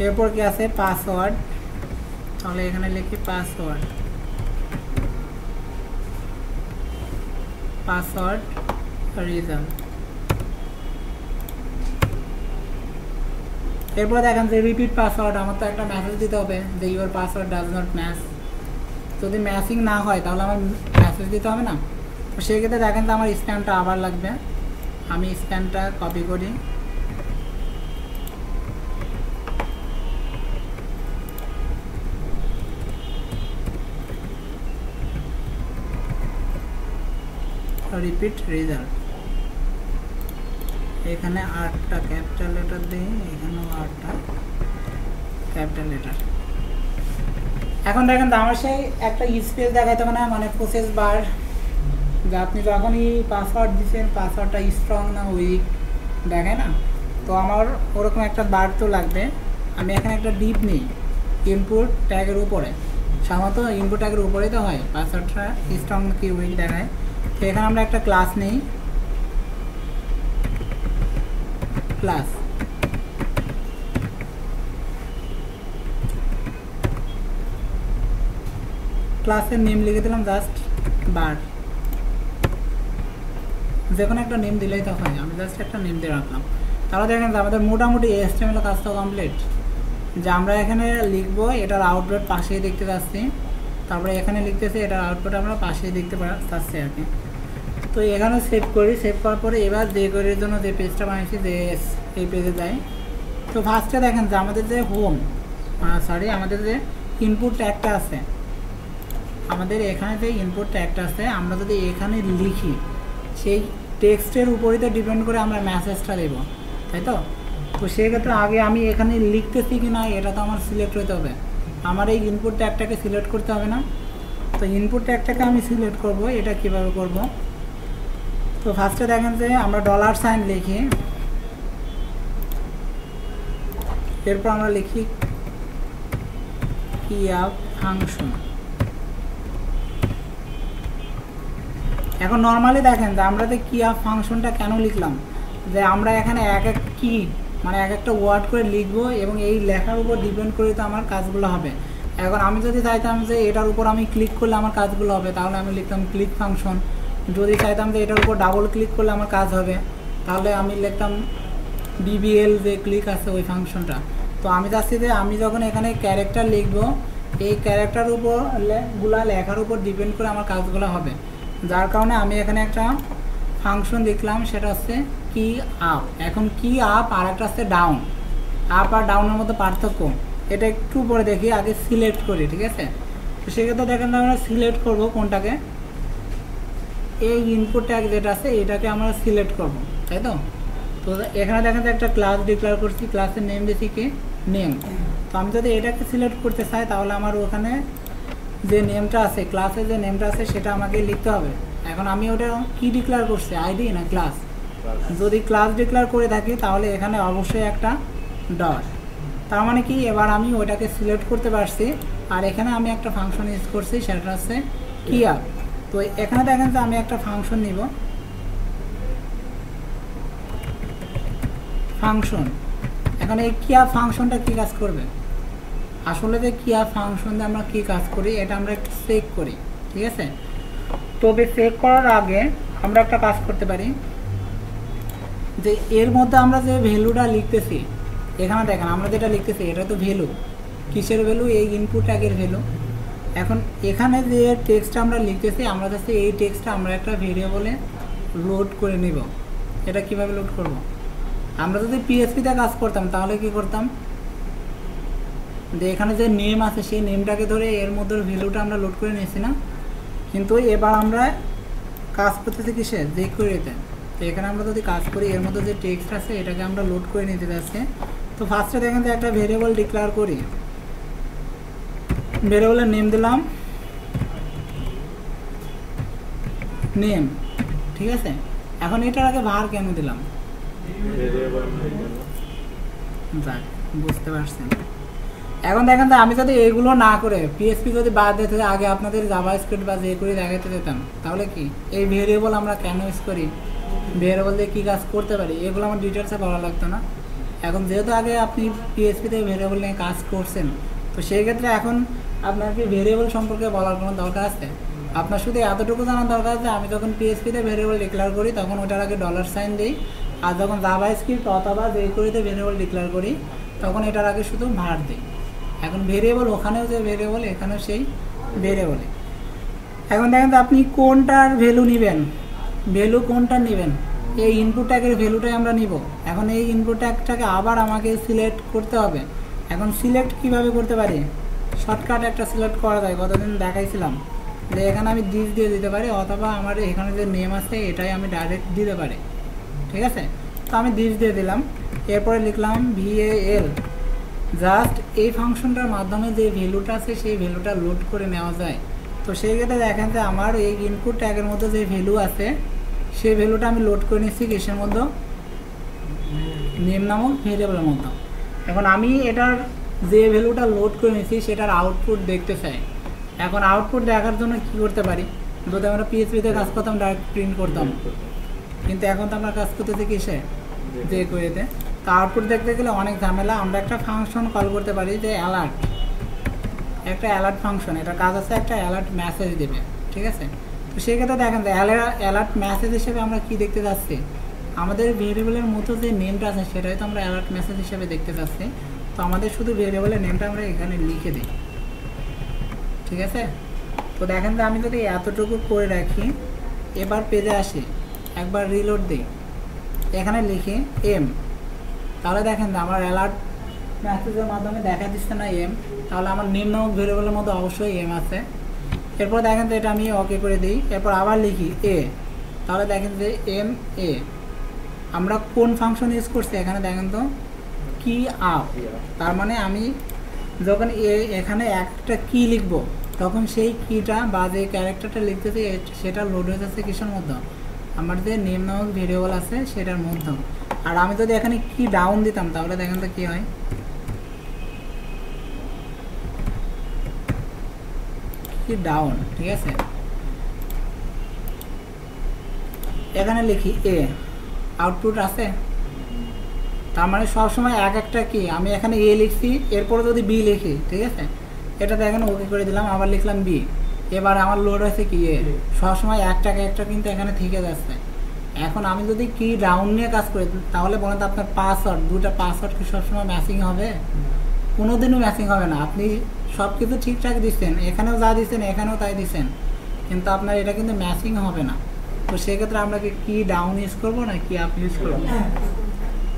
এরপর কি আছে পাসওয়ার্ড, তাহলে এখানে লিখি পাসওয়ার্ড, পাসওয়ার্ড রেজাল্ট। এরপর দেখেন যে রিপিট পাসওয়ার্ড, আমার তো একটা মেসেজ দিতে হবে যে your password does not match. যদি ম্যাচিং না হয় তাহলে আমার মেসেজ দিতে হবে না। তো সেক্ষেত্রে দেখেন তো আমার স্প্যানটা আবার লাগবে, আমি স্প্যানটা কপি করি, রিপিট রেজাল্ট। এখানে 8টা ক্যাপিটাল লেটার দিই, এখানেও 8টা ক্যাপিটাল লেটার। এখন দেখেন তো আমার সেই একটা স্পেস দেখাইতে হবে না, মানে প্রসেস বার, যে আপনি যখনই পাসওয়ার্ড দিচ্ছেন পাসওয়ার্ডটা স্ট্রং না উইক দেখে না। তো আমার ওরকম একটা বার তো লাগবে। আমি এখানে একটা ডিপ নিই ইনপুট ট্যাগের উপরে, সাধারণত ইনপুট ট্যাগের উপরেই তো হয় পাসওয়ার্ডটা স্ট্রং কি উইক দেখায়। তো এখানে আমরা একটা ক্লাস নিই, ক্লাস, ক্লাসের নেম লিখে দিলাম জাস্ট বার, যে কোনো একটা নেম দিলেই তো হয়, আমি জাস্ট একটা নেম দিয়ে রাখলাম। তাহলে দেখেন আমাদের মোটামুটি HTML কাজটা কমপ্লিট। যে আমরা এখানে লিখবো এটার আউটপুট পাশেই দেখতে পাচ্ছি, তারপরে এখানে লিখতেছি এটার আউটপুট আমরা পাশেই দেখতে পাচ্ছি আর কি। তো এখানে সেভ করি, সেভ করার পরে এবার jQuery জন্য যে পেজটা বানিয়েছি যে এই পেজে যাই। তো ফার্স্টে দেখেন যে আমাদের যে হোম আমাদের যে ইনপুট ট্যাগটা আছে, আমাদের এখানে যে ইনপুট ট্যাগটা আছে আমরা যদি এখানে লিখি সেই টেক্সটের উপরেই তো ডিপেন্ড করে আমরা মেসেজটা দেব, তাই তো? তো সেক্ষেত্রে আগে আমি এখানে লিখতেছি কি না এটা তো আমার সিলেক্ট হতে হবে। আমার এই ইনপুট ট্যাগটাকে সিলেক্ট করতে হবে না? তো ইনপুট ট্যাগটাকে আমি সিলেক্ট করব। এটা কিভাবে করব? তো ফার্স্টে দেখেন যে আমরা $সাইন লিখি, এরপর আমরা লিখি কি আপ ফাংশন। এখন নর্মালি দেখেন যে আমরা যে কি আপ ফাংশনটা কেন লিখলাম, যে আমরা এখানে এক এক কি মানে এক একটা ওয়ার্ড করে লিখবো এবং এই লেখার উপর ডিপেন্ড করে তো আমার কাজগুলো হবে। এখন আমি যদি চাইতাম যে এটার উপর আমি ক্লিক করলে আমার কাজগুলো হবে, তাহলে আমি লিখতাম ক্লিক ফাংশন। যদি চাইতাম যে এটার উপর ডাবল ক্লিক করলে আমার কাজ হবে, তাহলে আমি লিখতাম ডিবিএল যে ক্লিক আছে ওই ফাংশনটা। তো আমি চাচ্ছি যে আমি যখন এখানে ক্যারেক্টার লিখবো, এই ক্যারেক্টার উপর লেখার উপর ডিপেন্ড করে আমার কাজগুলো হবে। যার কারণে আমি এখানে একটা ফাংশন দেখলাম, সেটা হচ্ছে কি আপ। এখন কি আপ আর একটা হচ্ছে ডাউন। আপ আর ডাউনের মধ্যে পার্থক্য এটা একটু পরে দেখি, আগে সিলেক্ট করি, ঠিক আছে? তো সেক্ষেত্রে দেখেন আমরা সিলেক্ট করব কোনটাকে, এই ইনপুট ট্যাগ যেটা আছে এটাকে আমরা সিলেক্ট করব, তাই তো? তো এখানে দেখেন যে একটা ক্লাস ডিক্লেয়ার করছি, ক্লাসের নেম দিয়েছি কি নেম। তো আমি যদি এটাকে সিলেক্ট করতে চাই তাহলে আমার ওখানে যে নেমটা আছে, ক্লাসের যে নেমটা আছে সেটা আমাকে লিখতে হবে। এখন আমি ওটা কি ডিক্লেয়ার করছি, আইডি না ক্লাস? যদি ক্লাস ডিক্লেয়ার করে থাকি তাহলে এখানে অবশ্যই একটা ডট। তার মানে কি এবার আমি ওটাকে সিলেক্ট করতে পারছি, আর এখানে আমি একটা ফাংশন ইউজ করছি, সেটা হচ্ছে কি আপ। তো এখানে দেখেন যে আমি একটা ফাংশন নিব, ফাংশন। এখন এই কি আপ ফাংশনটা কি কাজ করবে? আসলে যে কি আপ ফাংশন দিয়ে আমরা কি কাজ করি এটা আমরা একটু চেক করি, ঠিক আছে? তবে চেক করার আগে আমরা একটা কাজ করতে পারি, যে এর মধ্যে আমরা যে ভ্যালুটা লিখতেছি, এখানে দেখেন আমরা যেটা লিখতেছি এটা তো ভ্যালু। কিসের ভ্যালু? এই ইনপুট ট্যাগের ভ্যালু। এখন এখানে যে টেক্সটটা আমরা লিখতেছি, আমরা যাচ্ছি এই টেক্সটটা আমরা একটা ভেরিয়েবলে লোড করে নিব। এটা কিভাবে লোড করব? আমরা যদি পিএইচপিতে কাজ করতাম তাহলে কি করতাম, যে এখানে যে নেম আছে সেই নেমটাকে ধরে এর মধ্যে ভ্যালুটা আমরা লোড করে নিয়েছি না? কিন্তু এবার আমরা কাজ করতেছি কিসে, যে কোয়েরিতে। তো এখানে আমরা যদি কাজ করি, এর মধ্যে যে টেক্সট আছে এটাকে আমরা লোড করে নিতে যাচ্ছি। তো ফার্স্টে দেখেন যে একটা ভেরিয়েবল ডিক্লেয়ার করি, ভেরিয়েবলের নেম দিলাম নেম, ঠিক আছে? এখন এটার আগে var কেন দিলাম? যাক, বুঝতে পারছেন। এখন দেখেন যে আমি যদি এগুলো না করে পিএইচপি যদি বাদ দিতে আগে আপনাদের জাভাস্ক্রিপ্ট বা যে করে দেখাতে দিতাম, তাহলে কি এই ভেরিয়েবল আমরা কেন ইউজ করি, ভেরিয়েবল দিয়ে কী কাজ করতে পারি, এগুলো আমার ডিটেলসে বলা লাগতো না। এখন যেহেতু আগে আপনি পিএইচপিতে ভেরিয়েবল নিয়ে কাজ করছেন, তো সেই ক্ষেত্রে এখন আপনার কি ভেরিয়েবল সম্পর্কে বলার কোনো দরকার আছে? আপনার শুধু এতটুকু জানার দরকার আছে, আমি যখন পিএইচপিতে ভেরিয়েবল ডিক্লেয়ার করি তখন ওটার আগে $সাইন দিই, আর যখন জাভাস্ক্রিপ্ট অথবা যে করিতে ভেরিয়েবল ডিক্লেয়ার করি তখন এটার আগে শুধু var দিই। এখন ভেরিয়েবল ওখানেও যে ভেরিয়েবল, এখানেও সেই ভেরিয়েবলে। এখন দেখেন আপনি কোনটার ভ্যালু নেবেন, ভ্যালু কোনটা নেবেন, এই ইনপুট ট্যাগের ভ্যালুটাই আমরা নিব। এখন এই ইনপুট ট্যাগটাকে আবার আমাকে সিলেক্ট করতে হবে। এখন সিলেক্ট কিভাবে করতে পারি? শর্টকাট একটা সিলেক্ট করা যায়, কতদিন দেখাইছিলাম, যে এখানে আমি দিস দিয়ে দিতে পারি, অথবা আমার এখানে যে নেম আছে এটাই আমি ডাইরেক্ট দিতে পারি, ঠিক আছে? তো আমি দিস দিয়ে দিলাম, এরপরে লিখলাম VAL। জাস্ট এই ফাংশনটার মাধ্যমে যে ভ্যালুটা আছে সেই ভ্যালুটা লোড করে নেওয়া যায়। তো সেই ক্ষেত্রে দেখেন যে আমার এই ইনপুট ট্যাগের মধ্যে যে ভ্যালু আছে সেই ভ্যালুটা আমি লোড করে নিচ্ছি কিসের মধ্যে, নেম নামক ভেরিয়েবলের মধ্যে। এখন আমি এটার যে ভ্যালুটা লোড করে নিচ্ছি সেটার আউটপুট দেখতে চাই। এখন আউটপুট দেখার জন্য কি করতে পারি, যদি আমরা পিএইচপিতে কাজ করতাম ডাইরেক্ট প্রিন্ট করতাম, কিন্তু এখন তো আমরা কাজ করতেছি কিসে, যে কোয়েরিতে। তো আউটপুট দেখতে গেলে অনেক ঝামেলা। আমরা একটা ফাংশন কল করতে পারি যে অ্যালার্ট, একটা অ্যালার্ট ফাংশন, এটা কাজ আছে একটা অ্যালার্ট মেসেজ দেবে, ঠিক আছে? তো সেক্ষেত্রে দেখেন যে অ্যালার্ট মেসেজ হিসেবে আমরা কি দেখতে চাচ্ছি, আমাদের ভেরিয়েবলের মতো যে নেমটা আছে সেটাই তো আমরা অ্যালার্ট মেসেজ হিসেবে দেখতে চাচ্ছি। তো আমাদের শুধু ভেরিয়েবলের নেমটা আমরা এখানে লিখে দিই, ঠিক আছে? তো দেখেন যে আমি যদি এতটুকু করে রাখি, এবার পেজে আসি, একবার রিলোড দিই, এখানে লিখি এম, তাহলে দেখেন যে আমার অ্যালার্ট মেসেজের মাধ্যমে দেখা দিচ্ছে না এম, তাহলে আমার নেম নামক ভেরিয়েবলের মধ্যে অবশ্যই এম আছে। এরপর দেখেন যে এটা আমি ওকে করে দিই, এরপর আবার লিখি এ, তাহলে দেখেন যে এম এ। আমরা কোন ফাংশন ইউজ করছি এখানে দেখেন তো, কি আপ, তার মানে আমি যখন এখানে একটা কি লিখব তখন সেই কিটা বা যে ক্যারেক্টারটা লিখতেছি সেটা লোড হয়ে যাচ্ছে কিসের মধ্যে, আমার যে নেম নামক ভেরিয়েবল আছে সেটার মধ্যে। আর আমি যদি এখানে কি ডাউন দিতাম তাহলে দেখেন তো কি হয়, কি ডাউন, ঠিক আছে। এখানে লিখি এ, আউটপুট আছে, তার মানে সবসময় এক একটা কি, আমি এখানে এ লিখছি এরপরে যদি বি লিখি, ঠিক আছে, এটা দেখেন ওকে করে দিলাম, আবার লিখলাম বি, এবার আমার লোড হয়েছে কি এ, সবসময় একটা কিন্তু এখানে থেকে যাচ্ছে। এখন আমি যদি কি ডাউন নিয়ে কাজ করি তাহলে বলেন তো আপনার পাসওয়ার্ড, দুটা পাসওয়ার্ড কি সবসময় ম্যাচিং হবে? কোনোদিনও ম্যাচিং হবে না। আপনি সব কিছু ঠিকঠাক দিচ্ছেন, এখানেও যা দিচ্ছেন এখানেও তাই দিচ্ছেন, কিন্তু আপনার এটা কিন্তু ম্যাচিং হবে না। তো সেক্ষেত্রে আমরা কি ডাউন ইউজ করবো না কি আপ ইউজ করবো?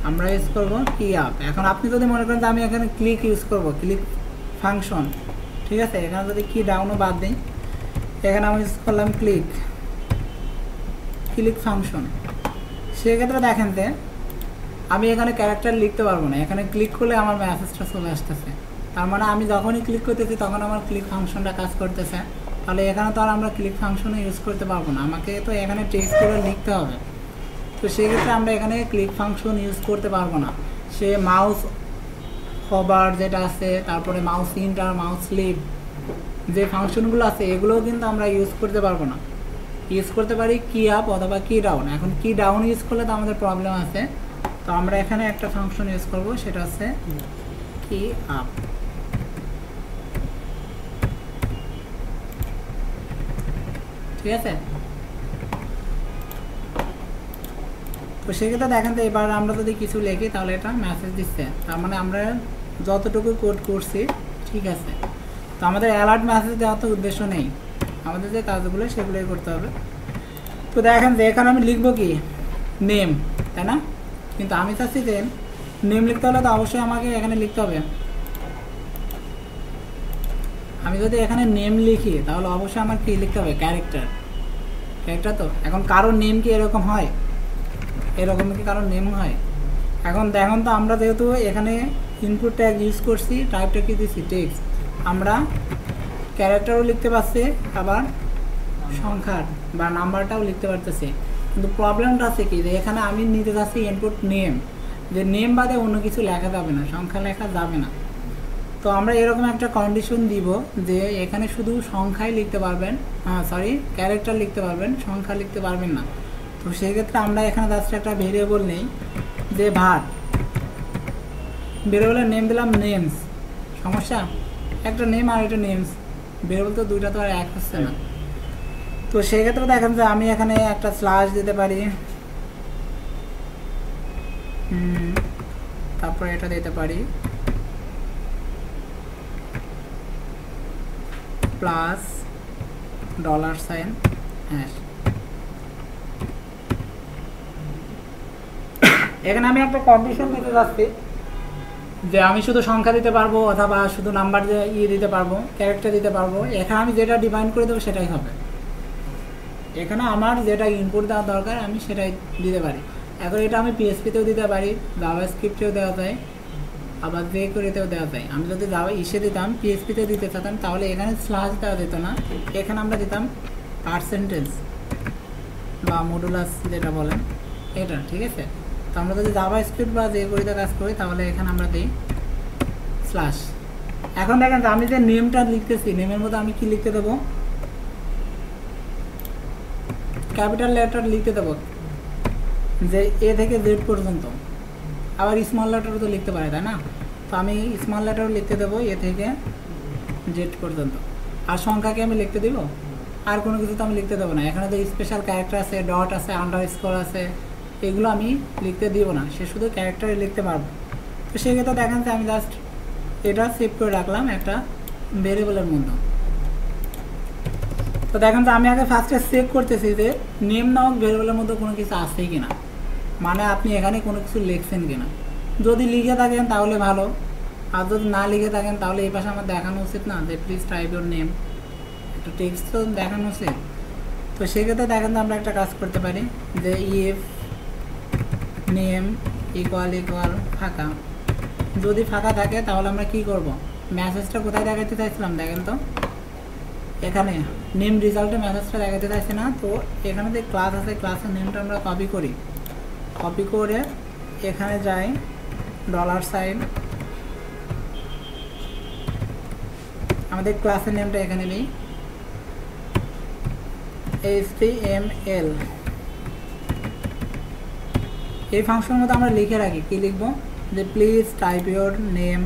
আমরা ইউজ করবো কি আপ। এখন আপনি যদি মনে করেন যে আমি এখানে ক্লিক ইউজ করবো, ক্লিক ফাংশন, ঠিক আছে, এখানে যদি কি ডাউনও বাদ দিই, এখানে আমি ইউজ করলাম ক্লিক ফাংশন, সেক্ষেত্রে দেখেন যে আমি এখানে ক্যারেক্টার লিখতে পারবো না, এখানে ক্লিক করলে আমার মেসেজটা চলে আসতেছে, তার মানে আমি যখনই ক্লিক করতেছি তখন আমার ক্লিক ফাংশনটা কাজ করতেছে। তাহলে এখানে তো আর আমরা ক্লিক ফাংশনে ইউজ করতে পারবো না, আমাকে তো এখানে টেক্সট করে লিখতে হবে। তো সেক্ষেত্রে আমরা এখানে ক্লিক ফাংশন ইউজ করতে পারবো না। সে মাউস হবার যেটা আছে, তারপরে মাউস ইন্টার, মাউস স্লিপ, যে ফাংশনগুলো আছে এগুলোও কিন্তু আমরা ইউজ করতে পারবো না। ইউজ করতে পারি কি আপ অথবা কি ডাউন। এখন কি ডাউন ইউজ করলে তো আমাদের প্রবলেম আছে, তো আমরা এখানে একটা ফাংশন ইউজ করব, সেটা হচ্ছে কি আপ। ঠিক আছে, তো সেক্ষেত্রে দেখেন তো এবার আমরা যদি কিছু লিখি তাহলে এটা মেসেজ দিচ্ছে, তার মানে আমরা যতটুকু কোড করছি ঠিক আছে। তো আমাদের অ্যালার্ট মেসেজ দেওয়ার তো উদ্দেশ্য নেই, আমাদের যে কাজগুলো সেগুলোই করতে হবে। তো দেখেন যে এখানে আমি লিখবো কি নেম, তাই না, কিন্তু আমি চাচ্ছি যে নেম লিখতে হলে তো অবশ্যই আমাকে এখানে লিখতে হবে। আমি যদি এখানে নেম লিখি তাহলে অবশ্যই আমার কি লিখতে হবে, ক্যারেক্টার। তো এখন কারোর নেম কি এরকম হয়, এরকম কি কারোর নেম হয়? এখন দেখুন তো আমরা যেহেতু এখানে ইনপুট ট্যাগ ইউজ করছি, টাইপটা কি দিচ্ছি টেক্সট, আমরা ক্যারেক্টারও লিখতে পারছি আবার সংখ্যার বা নাম্বারটাও লিখতে পারতেছি। কিন্তু প্রবলেমটা আছে কি, যে এখানে আমি নিতে চাচ্ছি ইনপুট নেম, যে নেম বাদে অন্য কিছু লেখা যাবে না, সংখ্যা লেখা যাবে না। তো আমরা এরকম একটা কন্ডিশন দিব যে এখানে শুধু সংখ্যাই লিখতে পারবেন, ক্যারেক্টার লিখতে পারবেন, সংখ্যা লিখতে পারবেন না। তো সেক্ষেত্রে আমরা এখানে জাস্ট একটা ভেরিয়েবল নেই, যে ভার ভেরিয়েবলের নেম দিলাম নেমস, সমস্যা একটা নেম আর এটা নেমস, ভেরিয়েবল তো দুইটা তো আর এক হচ্ছে না। তো সেক্ষেত্রে দেখেন যে আমি এখানে একটা স্ল্যাশ দিতে পারি, তারপরে এটা দিতে পারি প্লাস $, হ্যাঁ। এখানে আমি একটা কন্ডিশন দিতে যাচ্ছি যে আমি শুধু সংখ্যা দিতে পারবো অথবা শুধু নাম্বার দিতে পারবো, ক্যারেক্টার দিতে পারবো। এখানে আমি যেটা ডিফাইন করে দেবো সেটাই হবে, এখানে আমার যেটা ইনপুট দেওয়ার দরকার আমি সেটাই দিতে পারি। এখন এটা আমি পিএসপিতেও দিতে পারি, জাভাস্ক্রিপ্টেও দেওয়া যায়, আবার যে করেতেও দেওয়া যায়। আমি যদি জাভা দিতাম, পিএসপিতে দিতে চাইতাম, তাহলে এখানে স্ল্যাশ দেওয়া যেত না, এখানে আমরা দিতাম পার্সেন্টেজ বা মডুলাস যেটা বলেন এটা, ঠিক আছে। তো আমরা যদি জাভাস্ক্রিপ্ট বা যে করিতে কাজ করি তাহলে এখানে আমরা দিই স্ল্যাশ। এখন দেখেন আমি যে নেমটা লিখতেছি, নেমের মধ্যে আমি কি লিখতে দেবো, ক্যাপিটাল লেটার লিখতে দেবো, যে এ থেকে জেড পর্যন্ত। আবার স্মল লেটারও তো লিখতে পারে, তাই না? তো আমি স্মল লেটারও লিখতে দেবো এ থেকে জেড পর্যন্ত। আর সংখ্যাকে আমি লিখতে দেবো, আর কোনো কিছু তো আমি লিখতে দেবো না। এখানে তো স্পেশাল ক্যারেক্টার আছে, ডট আছে, আন্ডারস্কোর আছে, এগুলো আমি লিখতে দিব না, সে শুধু ক্যারেক্টারে লিখতে পারবো। তো সেক্ষেত্রে দেখেন যে আমি জাস্ট এটা সেভ করে রাখলাম একটা ভেরিয়েবলের মধ্যে। তো দেখেন যে আমি আগে ফার্স্টে চেক করতেছি যে নেম নামক ভেরিয়েবলের মধ্যে কোনো কিছু আছে কিনা, মানে আপনি এখানে কোনো কিছু লিখছেন কিনা। যদি লিখে থাকেন তাহলে ভালো, আর যদি না লিখে থাকেন তাহলে এই পাশে আমার দেখানো উচিত না যে প্লিজ টাইপ ইউর নেম, একটা টেক্সট তো দেখানো উচিত। তো সেক্ষেত্রে দেখেন আমরা একটা কাজ করতে পারি যে ইফ নেম ইকুয়াল ফাঁকা, যদি ফাঁকা থাকে তাহলে আমরা কি করব, মেসেজটা কোথায় দেখাতে চাইছিলাম দেখেন তো, এখানে নেম রেজাল্টে মেসেজটা দেখাতে চাইছি না, তো এখানে যে ক্লাস আছে ক্লাসের নেমটা আমরা কপি করি, কপি করে এখানে যাই $, আমাদের ক্লাসের নেমটা এখানে নিই HTML। এই ফাংশনের মধ্যে আমরা লিখে রাখি, কি লিখবো, যে প্লিজ টাইপ ইউর নেম,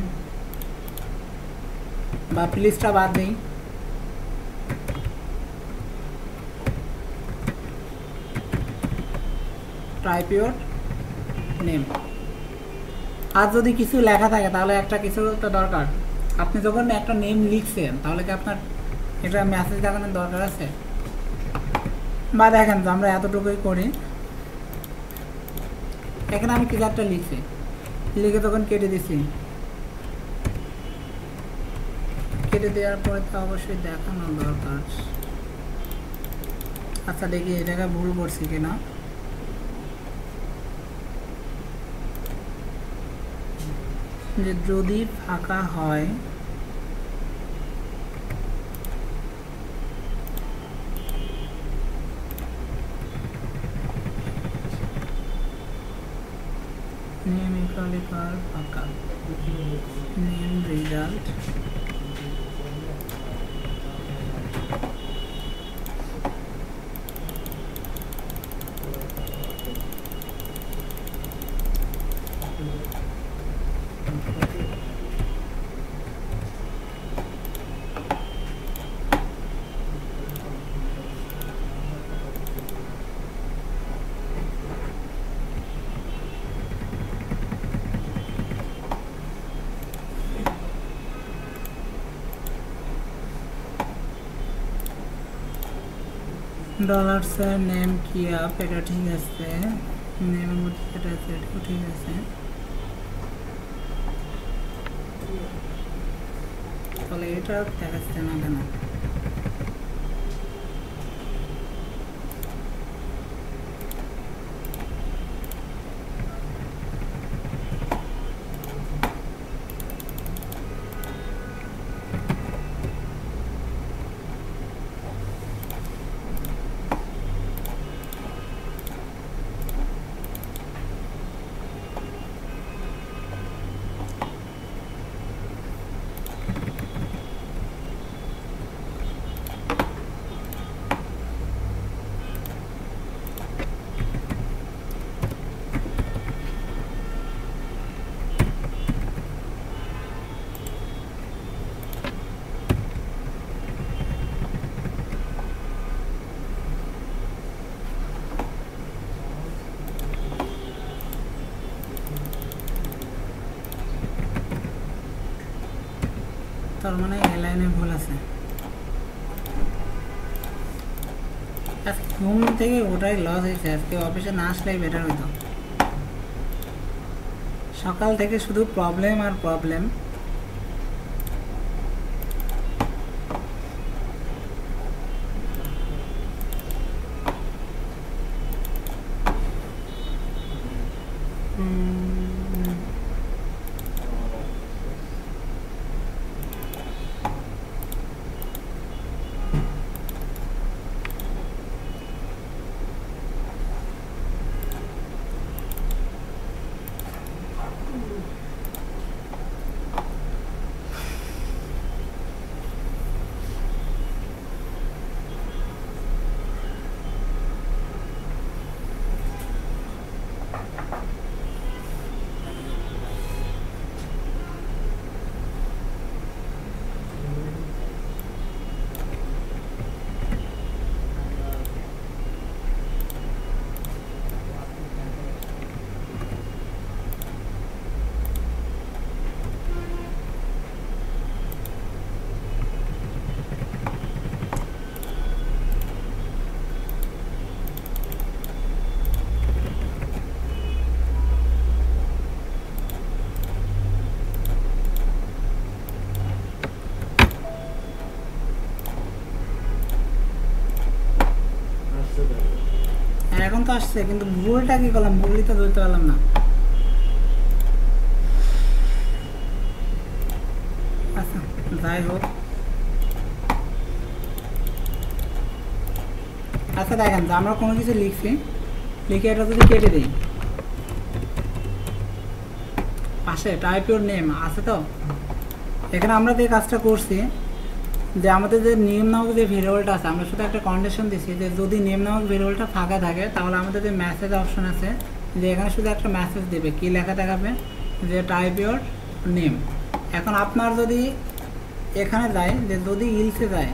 বা প্লিজটা বাদ দিই, টাইপ ইউর নেম। আর যদি কিছু লেখা থাকে তাহলে একটা কিছু তো দরকার, আপনি যখন একটা নেম লিখছেন তাহলে কি আপনার এটা মেসেজ দেখানোর দরকার আছে? বা দেখেন তো আমরা এতটুকুই করি, এখানে আমি কিছু একটা লিখছি, লিখে তখন কেটে দিছি, কেটে দেওয়ার পরে তো অবশ্যই দেখানোর দরকার। আচ্ছা দেখি এই জায়গায় ভুল করছি কিনা, যে যদি ফাঁকা হয় নেম ইকুয়াল ফাঁকা, নেম রেজাল্ট ডলার্সের নেম কি আপ, এটা ঠিক আছে, নেমের মধ্যে যেটা আছে এটাও ঠিক আছে, তাহলে এটা দেখাচ্ছে না কেন? তার মানে এই লাইনে ভুল আছে। আজকে ঘুম থেকে ওটাই লস হয়েছে, আজকে অফিসে না আসলেই বেটার হইতো। সকাল থেকে শুধু প্রবলেম আর প্রবলেম। এখন তো আসছে, কিন্তু ভুলটা কি করলাম, ভুলই তো ধরতে পারলাম না। যাই হোক। আচ্ছা দেখেন যে আমরা কোনো কিছু লিখছি, লিখে এটা যদি কেটে দিই, পাশে টাইপ ইউর নেম আছে তো, এখানে আমরা যে কাজটা করছি যে আমাদের যে নেম নামক যে ভেরিয়েবলটা আছে, আমরা শুধু একটা কন্ডিশন দিচ্ছি যে যদি নেম নামক ভেরিয়েবলটা ফাঁকা থাকে তাহলে আমাদের যে মেসেজ অপশন আছে, যে এখানে শুধু একটা মেসেজ দেবে, কি লেখা দেখাবে যে টাইপ ইউর নেম। এখন আপনার যদি এখানে যায় যে যদি ইলসে যায়,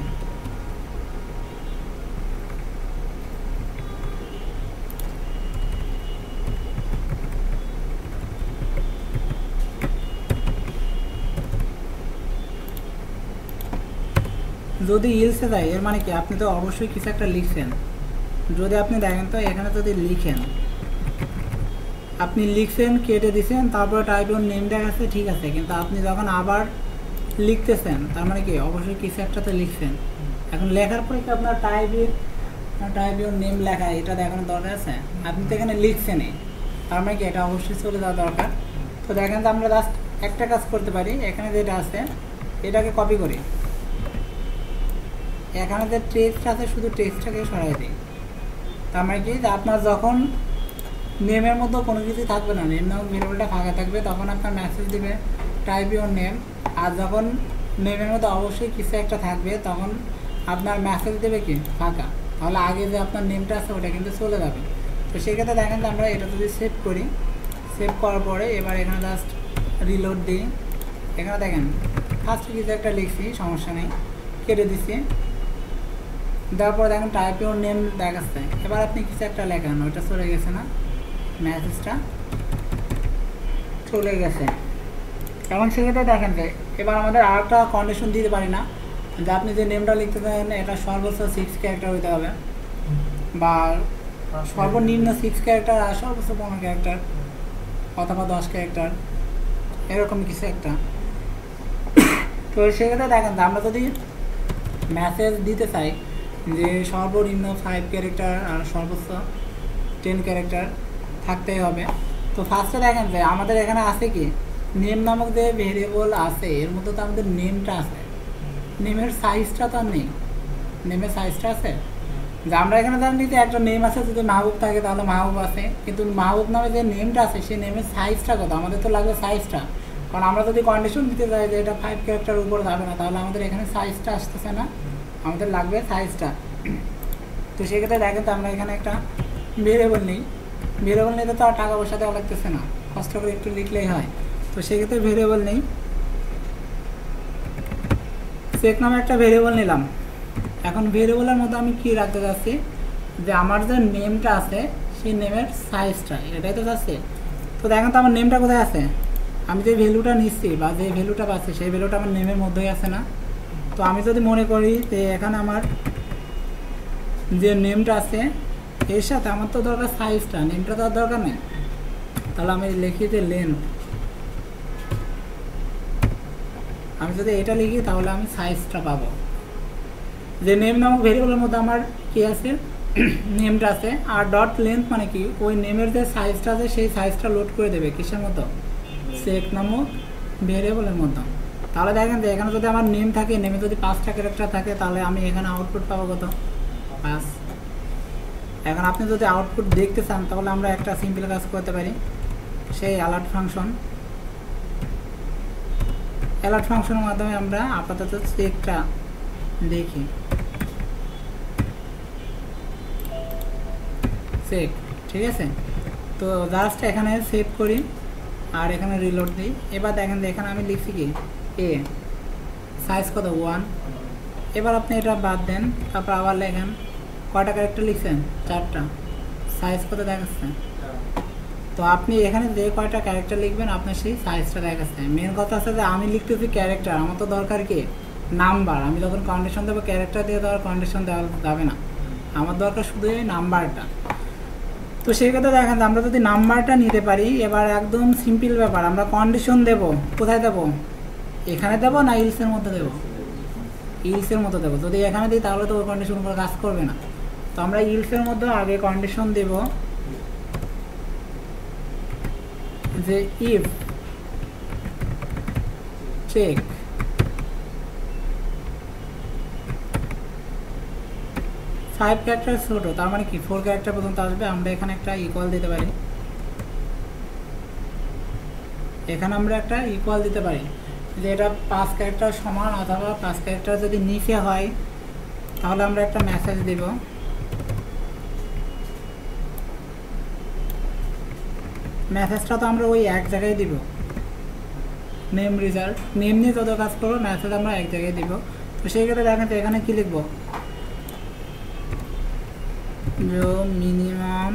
যদি ইলসে যায় এর মানে কি আপনি তো অবশ্যই কিছু একটা লিখছেন। যদি আপনি দেখেন তো এখানে যদি লিখেন, আপনি লিখছেন কেটে দিচ্ছেন তারপরে টাইপ ইউর নেম দেখাচ্ছে, ঠিক আছে, কিন্তু আপনি যখন আবার লিখতেছেন তার মানে কি অবশ্যই কিছু একটা তো লিখছেন। এখন লেখার পরে কি আপনার টাইপ ইউর নেম লেখা এটা দেখানোর দরকার আছে? আপনি তো এখানে লিখছেনই, তার মানে কি এটা অবশ্যই চলে যাওয়া দরকার। তো দেখেন তো আমরা জাস্ট একটা কাজ করতে পারি, এখানে যেটা আছে এটাকে কপি করি, এখানে যে টেক্সট আছে শুধু টেক্সটটাকে সরাই দিই। তার মানে কি যে আপনার যখন নেমের মধ্যে কোনো কিছু থাকবে না, নেম নামক ভেরিয়েবলটা ফাঁকা থাকবে, তখন আপনার মেসেজ দিবে টাইপ ইউর নেম। আর যখন নেমের মধ্যে অবশ্যই কিছু একটা থাকবে তখন আপনার মেসেজ দেবে কি ফাঁকা, তাহলে আগে যে আপনার নেমটা আছে ওটা কিন্তু চলে যাবে। তো সেক্ষেত্রে দেখেন যে আমরা এটা যদি সেভ করি, সেভ করার পরে এবার এখানে জাস্ট রিলোড দিই, এখানে দেখেন ফার্স্টে কিছু একটা লিখছি, সমস্যা নেই, কেটে দিচ্ছি, দেওয়ার পরে দেখেন টাইপ ইউর নেম দেখাচ্ছে। এবার আপনি কিছু একটা লেখান, ওইটা চলে গেছে না, মেসেজটা চলে গেছে। এবং সেক্ষেত্রে দেখেন যে এবার আমাদের আর একটা কন্ডিশন দিতে পারি না যে আপনি যে নেমটা লিখতে চান এটা সর্বোচ্চ 6 ক্যারেক্টার হইতে হবে, বা সর্বনিম্ন 6 ক্যারেক্টার আর সর্বোচ্চ 15 ক্যারেক্টার অথবা 10 ক্যারেক্টার, এরকম কিছু একটা। তো সেক্ষেত্রে দেখেন আমরা যদি মেসেজ দিতে চাই যে সর্বনিম্ন 5 ক্যারেক্টার আর সর্বোচ্চ 10 ক্যারেক্টার থাকতেই হবে। তো ফার্স্টে দেখেন যে আমাদের এখানে আছে কি নেম নামক যে ভেরিয়েবল আছে এর মধ্যে তো আমাদের নেমটা আছে, নেমের সাইজটা তো আর নেই, নেমের সাইজটা আছে যে আমরা এখানে জানি যে একটা নেম আছে, যদি মাহবুব থাকে তাহলে মাহবুব আছে, কিন্তু মাহবুব নামে যে নেমটা আছে সেই নেমের সাইজটা কত, আমাদের তো লাগবে সাইজটা। কারণ আমরা যদি কন্ডিশন দিতে চাই যে এটা 5 ক্যারেক্টার উপর যাবে না, তাহলে আমাদের এখানে সাইজটা আসতেছে না, আমাদের লাগবে সাইজটা। তো সেক্ষেত্রে দেখেন তো আমরা এখানে একটা ভেরিয়েবল নিই, ভেরিয়েবল নিতে তো আর টাকা পয়সা দেওয়া লাগতেছে না, কষ্ট করে একটু লিখলেই হয়। তো সেক্ষেত্রে ভেরিয়েবল নেই, চেক নামে একটা ভেরিয়েবল নিলাম। এখন ভেরিয়েবলের মধ্যে আমি কি রাখতে চাচ্ছি যে আমার যে নেমটা আছে সেই নেমের সাইজটা, এটাই তো চাচ্ছে। তো দেখেন তো আমার নেমটা কোথায় আছে, আমি যে ভ্যালুটা নিচ্ছি বা যে ভ্যালুটা পাচ্ছি সেই ভ্যালুটা আমার নেমের মধ্যেই আছে না। তো আমি যদি মনে করি যে এখানে আমার যে নেমটা আছে এর সাথে আমার তো দরকার সাইজটা, নেমটা তো আর দরকার নেই, তাহলে আমি লিখি যে লেন্থ, আমি যদি এটা লিখি তাহলে আমি সাইজটা পাবো। যে নেম নামক ভেরিয়েবলের মধ্যে আমার কি আছে নেমটা আছে, আর ডট লেন্থ মানে কি ওই নেমের যে সাইজটা আছে সেই সাইজটা লোড করে দেবে কিসের মতো, চেক নামক ভেরিয়েবলের মধ্যে। তাহলে দেখেন যে এখানে যদি আমার নেম থাকে, নেমে যদি 5টা ক্যারেক্টার থাকে তাহলে আমি এখানে আউটপুট পাবো কত, 5। এখন আপনি যদি আউটপুট দেখতে চান তাহলে আমরা একটা সিম্পল কাজ করতে পারি, সেই অ্যালার্ট ফাংশন, অ্যালার্ট ফাংশনের মাধ্যমে আমরা আপাতত চেকটা দেখি, চেক, ঠিক আছে। তো জাস্ট এখানে সেভ করি আর এখানে রিলোড দিই। এবার দেখেন যে এখানে আমি লিখছি কি এ, সাইজ কত 1। এবার আপনি এটা বাদ দেন, তারপর আবার লেখেন কয়টা ক্যারেক্টার লিখছেন, 4টা, সাইজ কত দেখাচ্ছে। তো আপনি এখানে যে কয়টা ক্যারেক্টার লিখবেন আপনার সেই সাইজটা দেখাচ্ছে। মেন কথা আছে যে আমি লিখতেছি ক্যারেক্টার, আমার তো দরকার কি নাম্বার। আমি যখন কন্ডিশন দেবো ক্যারেক্টার দিয়ে তো আর কন্ডিশন দেওয়া যাবে না, আমার দরকার শুধু এই নাম্বারটা। তো সেই কথা দেখেন আমরা যদি নাম্বারটা নিতে পারি, এবার একদম সিম্পল ব্যাপার, আমরা কন্ডিশন দেব, কোথায় দেব, এখানে দেবো না ইলসের মধ্যে দেবো, ইলসের মধ্যে দেবো। যদি এখানে দিই তাহলে তো ওই কন্ডিশন উপর কাজ করবে না। তো আমরা ইলসের মধ্যে আগে কন্ডিশন দেব যে ইফ চেক 5 ক্যারেক্টার ছোট, তার মানে কি 4 ক্যারেক্টার পর্যন্ত আসবে। আমরা এখানে একটা ইকুয়াল দিতে পারি, এখানে আমরা একটা ইকুয়াল দিতে পারি যে এটা 5 ক্যারেক্টার সমান, অথবা 5 ক্যারেক্টার যদি নিচে হয় তাহলে আমরা একটা মেসেজ দিব। মেসেজটা তো আমরা ওই এক জায়গায় দিব, নেম রেজাল্ট, নেম নিয়ে যত কাজ করবো মেসেজ আমরা এক জায়গায় দিব। তো সেই ক্ষেত্রে দেখেন তো এখানে কি লিখবো, जो मिनिमाम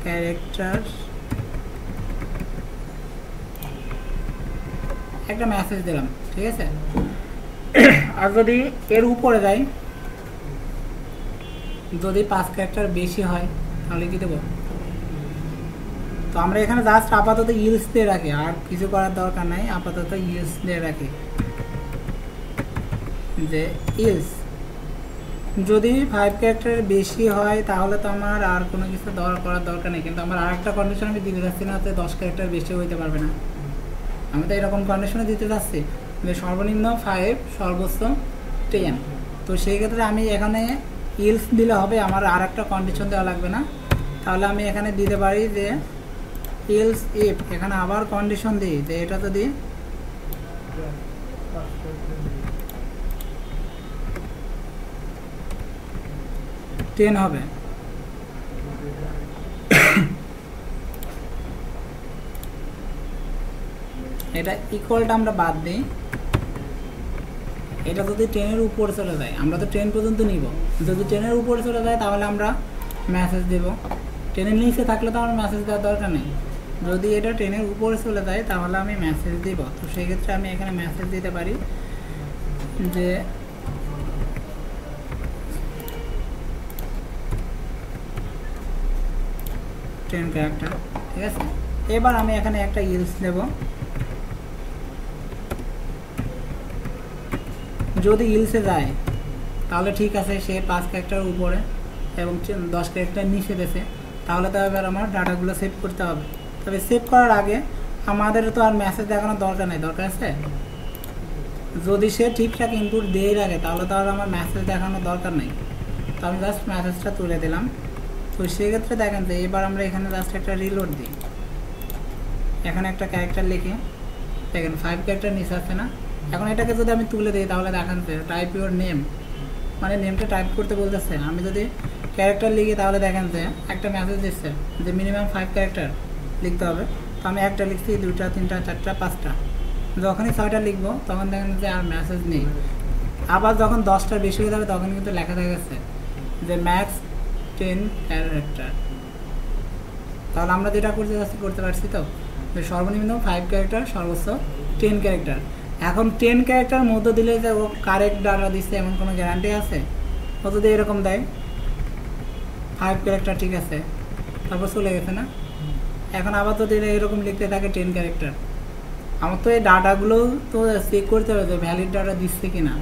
ক্যারেক্টার, একটা মেসেজ দিলাম, ঠিক আছে। আর যদি এর উপরে যাই, যদি 5 ক্যারেক্টার বেশি হয় তাহলে কি দেবো। তো আমরা এখানে জাস্ট আপাতত ইউজ দিয়ে রাখি, আর কিছু করার দরকার নাই, আপাতত ইউজ দিয়ে রাখি যে ইউজ। যদি 5 ক্যারেক্টার বেশি হয় তাহলে তো আমার আর কোনো কিছু করার দরকার নেই, কিন্তু আমার আর একটা কন্ডিশন আমি দিতে যাচ্ছি না, যে 10 ক্যারেক্টার বেশি হইতে পারবে না। আমি তো এরকম কন্ডিশনে দিতে যাচ্ছি যে সর্বনিম্ন 5, সর্বোচ্চ 10। তো সেই ক্ষেত্রে আমি এখানে ইলস দিলে হবে, আমার আর একটা কন্ডিশন দেওয়া লাগবে না। তাহলে আমি এখানে দিতে পারি যে ইলস ইফ, এখানে আবার কন্ডিশন দিই যে এটা যদি 10 হবে। এটা ইকুয়ালটা আমরা বাদ দিই, এটা যদি 10-এর উপরে চলে যায়, আমরা তো 10 পর্যন্ত নিব, যদি 10-এর উপরে চলে যায় তাহলে আমরা মেসেজ দেব। 10-এর নিচে থাকলে তো আমার মেসেজ দেওয়ার দরকার নেই। যদি এটা 10-এর উপরে চলে যায় তাহলে আমি মেসেজ দিব। তো সেই ক্ষেত্রে আমি এখানে মেসেজ দিতে পারি যে ক্যারেক্টার, ঠিক আছে। এবার আমি এখানে একটা ইউজ দেব, যদি ইলসে যায় তাহলে ঠিক আছে, সে 5 ক্যারেক্টার উপরে এবং 10 ক্যারেক্টার নিচে দিয়েছে, তাহলে তো এবার আমার ডাটাগুলো সেভ করতে হবে। তবে সেভ করার আগে আমাদের তো আর মেসেজ দেখানোর দরকার নেই, দরকার আছে যদি সে ঠিকঠাক ইনপুট দিয়ে রাখে তাহলে তো আর আমার মেসেজ দেখানোর দরকার নেই। তো আমি জাস্ট মেসেজটা তুলে দিলাম। তো সেক্ষেত্রে দেখেন যে এবার আমরা এখানে জাস্ট একটা রিলোড দিই, এখানে একটা ক্যারেক্টার লিখি, দেখেন 5 ক্যারেক্টার নিচে আছে না। এখন এটাকে যদি আমি তুলে দিই তাহলে দেখেন যে টাইপ ইউর নেম, মানে নেমটা টাইপ করতে বলতেছে। আমি যদি ক্যারেক্টার লিখি তাহলে দেখেন যে একটা মেসেজ দিচ্ছে যে মিনিমাম 5 ক্যারেক্টার লিখতে হবে। তো আমি একটা লিখছি, 2টা 3টা 4টা 5টা, যখনই 6টা লিখবো তখন দেখেন যে আর মেসেজ নেই। আবার যখন 10টার বেশি হয়ে যাবে তখন কিন্তু লেখা দেখা গেছে যে ম্যাক্স 10 ক্যারেক্টার। তাহলে আমরা যেটা করতে পারছি তো, যে সর্বনিম্ন 5 ক্যারেক্টার, সর্বোচ্চ 10 ক্যারেক্টার। এখন 10 ক্যারেক্টার মধ্য দিলে যে ও কারেক্ট ডাটা দিচ্ছে এমন কোনো গ্যারান্টি আছে? ও যদি এরকম দেয় 5 ক্যারেক্টার ঠিক আছে, তারপর চলে গেছে না। এখন আবার যদি এরকম লিখতে থাকে 10 ক্যারেক্টার, আমার তো এই ডাটাগুলো তো চেক করতে হবে যে ভ্যালিড ডাটা দিচ্ছে কিনা।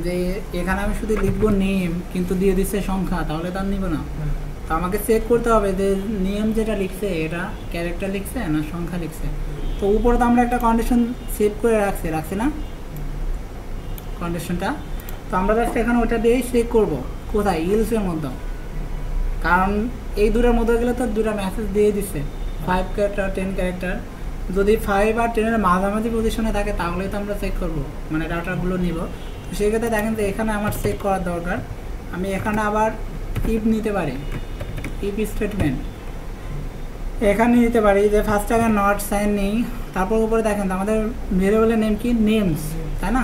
যে এখানে আমি শুধু লিখবো নেম কিন্তু দিয়ে দিচ্ছে সংখ্যা, তাহলে তো আর নিব না। তো আমাকে চেক করতে হবে যে নেম যেটা লিখছে এটা ক্যারেক্টার লিখছে না সংখ্যা লিখছে। তো উপরে তো আমরা একটা কন্ডিশন সেভ করে রাখছি না কন্ডিশনটা। তো আমরা জাস্ট এখানে ওটা দিয়েই চেক করব কোথায়, ইলসের মধ্যে, কারণ এই দুটার মধ্যে গেলে তো দুটা মেসেজ দিয়ে দিচ্ছে 5 ক্যারেক্টার 10 ক্যারেক্টার। যদি 5 আর 10-এর মাঝামাঝি পজিশনে থাকে তাহলেই তো আমরা চেক করব, মানে ডাটাগুলো নিব। তো সেক্ষেত্রে দেখেন যে এখানে আমার চেক করার দরকার। আমি এখানে আবার ইফ নিতে পারি, ইফ স্টেটমেন্ট এখানে নিতে পারি যে ফার্স্ট আগে নট সাইন নেই, তারপর উপরে দেখেন আমাদের ভেরিয়েবলের নেম কি, নেমস, তাই না।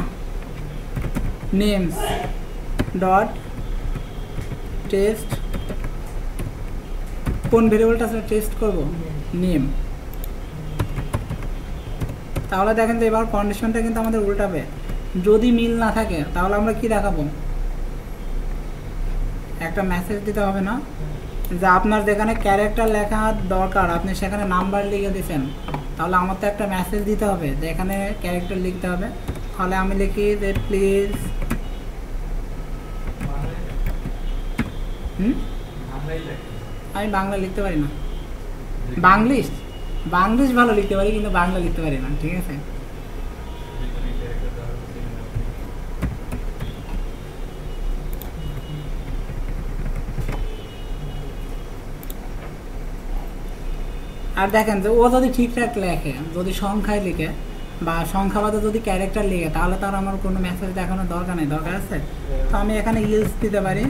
নেমস ডট টেস্ট, কোন ভেরিয়েবলটা টেস্ট করব, নেম। তাহলে দেখেন যে এবার কন্ডিশনটা কিন্তু আমাদের উল্টাবে। যদি মিল না থাকে তাহলে আমরা কি দেখাবো, একটা মেসেজ দিতে হবে না যে আপনার যেখানে ক্যারেক্টার লেখা দরকার আপনি সেখানে নাম্বার লিখে দিয়েছেন, তাহলে আমার তো একটা মেসেজ দিতে হবে যে এখানে ক্যারেক্টার লিখতে হবে। তাহলে আমি লিখি যে প্লিজ, আমি বাংলা লিখতে পারি না, বাংলিশ ভালো লিখতে পারি কিন্তু বাংলা লিখতে পারি না, ঠিক আছে। আর দেখেন যে ও যদি ঠিকঠাক লেখে, যদি সংখ্যায় লিখে বা সংখ্যাবাদে যদি ক্যারেক্টার লিখে, তাহলে তার আমার কোনো মেসেজ দেখানোর দরকার নেই। দরকার আছে তো আমি এখানে ইলস দিতে পারি,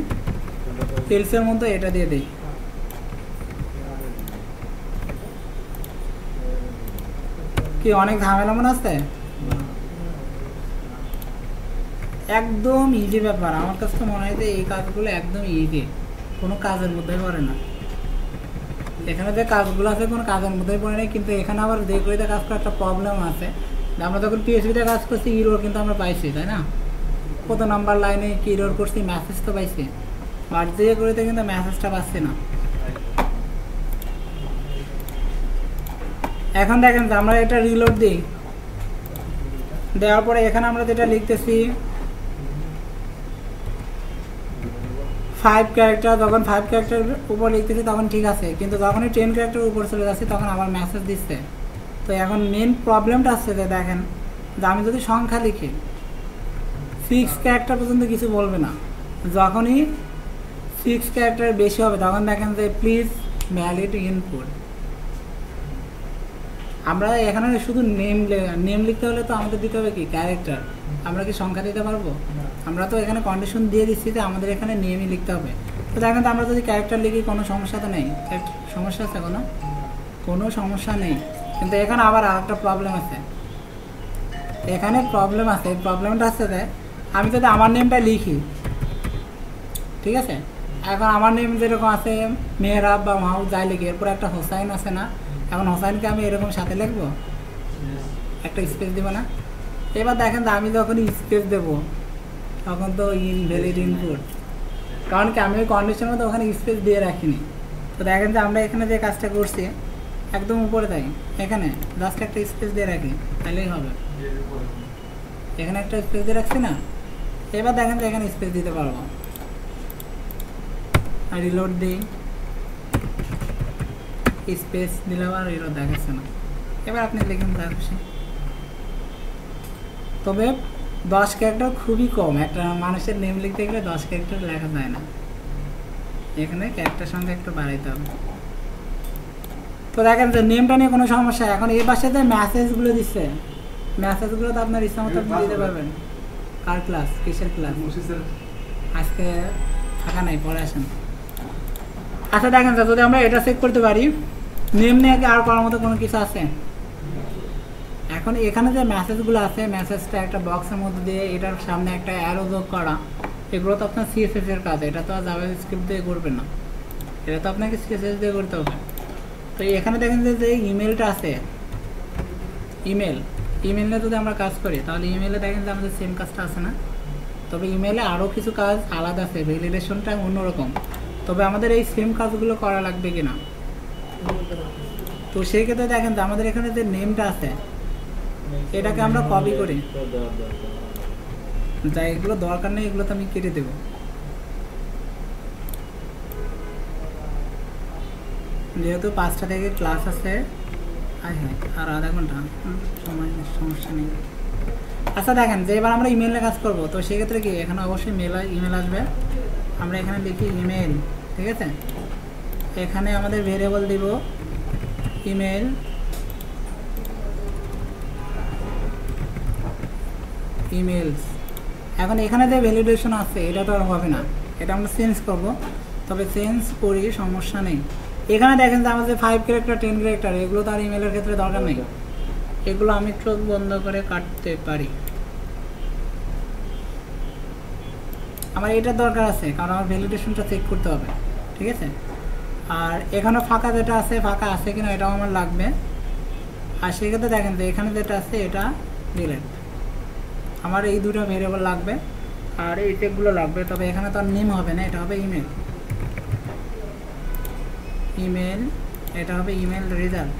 ইলসের মধ্যে এটা দিয়ে দিই। কি অনেক ঝামেলা মনে আছে? একদম ইজি ব্যাপার। আমার কাছে তো মনে হয় যে এই কাজগুলো একদম ইজি, কোনো কাজের মধ্যে পড়ে না। এখানে যে কাজগুলো আছে কোনো কাজের মধ্যেই পড়ে নেই, কিন্তু এখানে আবার যে করিতে কাজ করার একটা প্রবলেম আছে। আমরা যখন পিএইচপিতে কাজ করছি ইরোর কিন্তু আমরা পাইছি, তাই না? কত নাম্বার লাইনে কি ইরোর করছি, মেসেজ তো পাইছি, বাট যে করিতে কিন্তু মেসেজটা পাচ্ছি না। এখন দেখেন যে আমরা এটা রিলোড দিই, দেওয়ার পরে এখানে আমরা যেটা লিখতেছি 5 ক্যারেক্টার, যখন 5 ক্যারেক্টারের উপর লিখতেছি তখন ঠিক আছে, কিন্তু যখনই 10 ক্যারেক্টারের উপর চলে যাচ্ছি তখন আবার মেসেজ দিচ্ছে। তো এখন মেন প্রবলেমটা আসছে যে দেখেন যে আমি যদি সংখ্যা লিখি 6 ক্যারেক্টার পর্যন্ত কিছু বলবে না, যখনই 6 ক্যারেক্টারের বেশি হবে তখন দেখেন যে প্লিজ ভ্যালিড ইনপুট। আমরা এখানে শুধু নেম লিখতে হলে তো আমাদের দিতে হবে কি ক্যারেক্টার, আমরা কি সংখ্যা দিতে পারবো? আমরা তো এখানে কন্ডিশন দিয়ে দিচ্ছি যে আমাদের এখানে নেমই লিখতে হবে। তো দেখেন তো আমরা যদি ক্যারেক্টার লিখি কোনো সমস্যা তো নেই, সমস্যা আছে কোনো সমস্যা নেই। কিন্তু এখানে আবার আর একটা প্রবলেম আছে, এখানে প্রবলেম আছে। এই প্রবলেমটা আছে যে আমি যদি আমার নেমটা লিখি, ঠিক আছে, এখন আমার নেম যেরকম আছে মেহরাব বা মাহবুব যাই লিখি, এরপর একটা হোসাইন আছে না, এখন হোসাইনকে আমি এরকম সাথে লিখবো, একটা স্পেস দিব না? এবার দেখেন যে আমি যখন স্পেস দেবো তখন তো ইনভ্যালিড ইনপুট, কারণ কি আমি ওই কন্ডিশনের মধ্যে ওখানে স্পেস দিয়ে রাখিনি। তো দেখেন যে আমরা এখানে যে কাজটা করছি একদম উপরে তাই এখানে জাস্ট একটা স্পেস দিয়ে রাখি, তাহলেই হবে। এখানে একটা স্পেস দিয়ে রাখছি না, এবার দেখেন যে এখানে স্পেস দিতে পারবো। আর রিলোড দিই, স্পেস দিলে আর রিলোড দেখাচ্ছে না। এবার আপনি লিখুন তার খুশি। তবে 10 ক্যারেক্টার খুবই কম, একটা মানুষের নেম লিখতে গেলে 10 ক্যারেক্টার লেখা যায় না, এখানে ক্যারেক্টার সংখ্যা একটু বাড়াইতে হবে। তো দেখেন যে নেমটা নিয়ে কোনো সমস্যা। এখন এই পাশে যে মেসেজগুলো দিচ্ছে, মেসেজগুলো তো আপনার ইচ্ছা মতো আপনি দিতে পারবেন। কার ক্লাস, কিসের ক্লাস? আজকে ফাঁকা নাই, পরে আসেন। আচ্ছা দেখেন যদি আমরা এটা চেক করতে পারি, নেম নিয়ে আর করার মতো কোনো কিছু আছে? এখন এখানে যে মেসেজগুলো আছে, মেসেজটা একটা বক্সের মধ্যে দিয়ে এটার সামনে একটা অ্যারো যোগ করা, এগুলো তো আপনার সিএসএস এর কাজ, এটা তো আর জাভাস্ক্রিপ্ট দিয়ে করবেন না, এটা তো আপনাকে সিএসএস দিয়ে করতে হবে। তো এখানে দেখেন যে ইমেলটা আছে, ইমেল নিয়ে যদি আমরা কাজ করি তাহলে ইমেলে দেখেন যে আমাদের সেম কাজটা আছে না? তবে ইমেলে আরও কিছু কাজ আলাদা আছে, ভ্যালিডেশনটা অন্যরকম। তবে আমাদের এই সেম কাজগুলো করা লাগবে কিনা, তো সেই ক্ষেত্রে দেখেন যে আমাদের এখানে যে নেমটা আছে এটাকে আমরা কপি করি, যা এগুলো দরকার নেই এগুলো তো আমি কেটে দেব। যেহেতু 5টা থেকে ক্লাস আছে, আর আধা ঘন্টা সমস্যা নেই। আচ্ছা দেখেন যে এবার আমরা ইমেলে কাজ করব, তো সেক্ষেত্রে কি এখানে অবশ্যই ইমেল আসবে। আমরা এখানে লিখি ইমেল, ঠিক আছে, এখানে আমাদের ভেরিয়েবল দিব ইমেল, ইমেলস। এখন এখানে যে ভ্যালিডেশন আছে এটা তো আর হবে না, এটা আমরা চেঞ্জ করব। তবে চেঞ্জ করি, সমস্যা নেই। এখানে দেখেন যে আমাদের 5 ক্যারেক্টার 10 ক্যারেক্টার এগুলো তো আর ইমেলের ক্ষেত্রে দরকার নেই, এগুলো আমি চোখ বন্ধ করে কাটতে পারি। আমার এটার দরকার আছে কারণ আমার ভ্যালিডেশনটা চেক করতে হবে, ঠিক আছে। আর এখানে ফাঁকা যেটা আছে, ফাঁকা আছে কিনা এটাও আমার লাগবে। আর সেক্ষেত্রে দেখেন যে এখানে যেটা আছে এটা ডিলিট, আমার এই দুটো ভেরিয়েবল লাগবে আর এই টেকগুলো লাগবে। তবে এখানে তো আর নেম হবে না, এটা হবে ইমেল, ইমেল, এটা হবে ইমেল রেজাল্ট।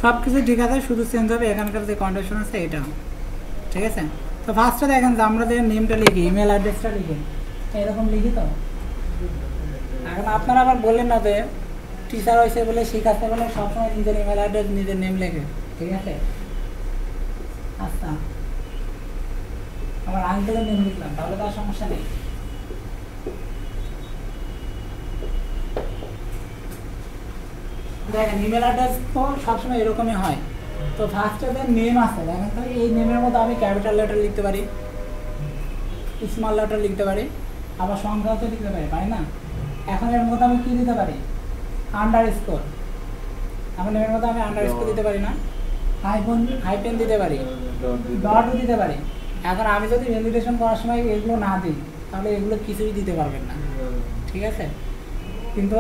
সব কিছু ঠিক আছে, শুধু চেঞ্জ হবে এখানকার যে কন্ডিশন আছে এটা, ঠিক আছে। তো ফার্স্টে দেখেন যে আমরা যে নেমটা লিখি, ইমেল অ্যাড্রেসটা লিখি, এরকম লিখি। তো এখন আপনারা আবার বললেন না যে টিচার হয়েছে বলে শিখাচ্ছে বলে সবসময় নিজের ইমেল অ্যাড্রেস নিজের নেম লেখে, ঠিক আছে। আচ্ছা, আমার আঙ্কেলের নেম লিখলাম, তাহলে তার সমস্যা নেই। দেখেন ইমেল অ্যাড্রেস তো সবসময় এরকমই হয়। তো ফার্স্টে যে নেম আছে দেখেন, তো এই নেমের মধ্যে আমি ক্যাপিটাল লেটার লিখতে পারি, স্মল লেটার লিখতে পারি, আবার সংখ্যাও তো লিখতে পারি, পারি না। এখন এর মধ্যে আমি কী দিতে পারি, আন্ডার স্কোর। এখন এর মধ্যে আমি আন্ডার স্কোর দিতে পারি না, হাইপেন দিতে পারি, ডটও দিতে পারি। এখন আমি যদি ভ্যালিডেশন করার সময় এগুলো না দিই তাহলে এগুলো কিছুই দিতে পারবেন না, ঠিক আছে। কিন্তু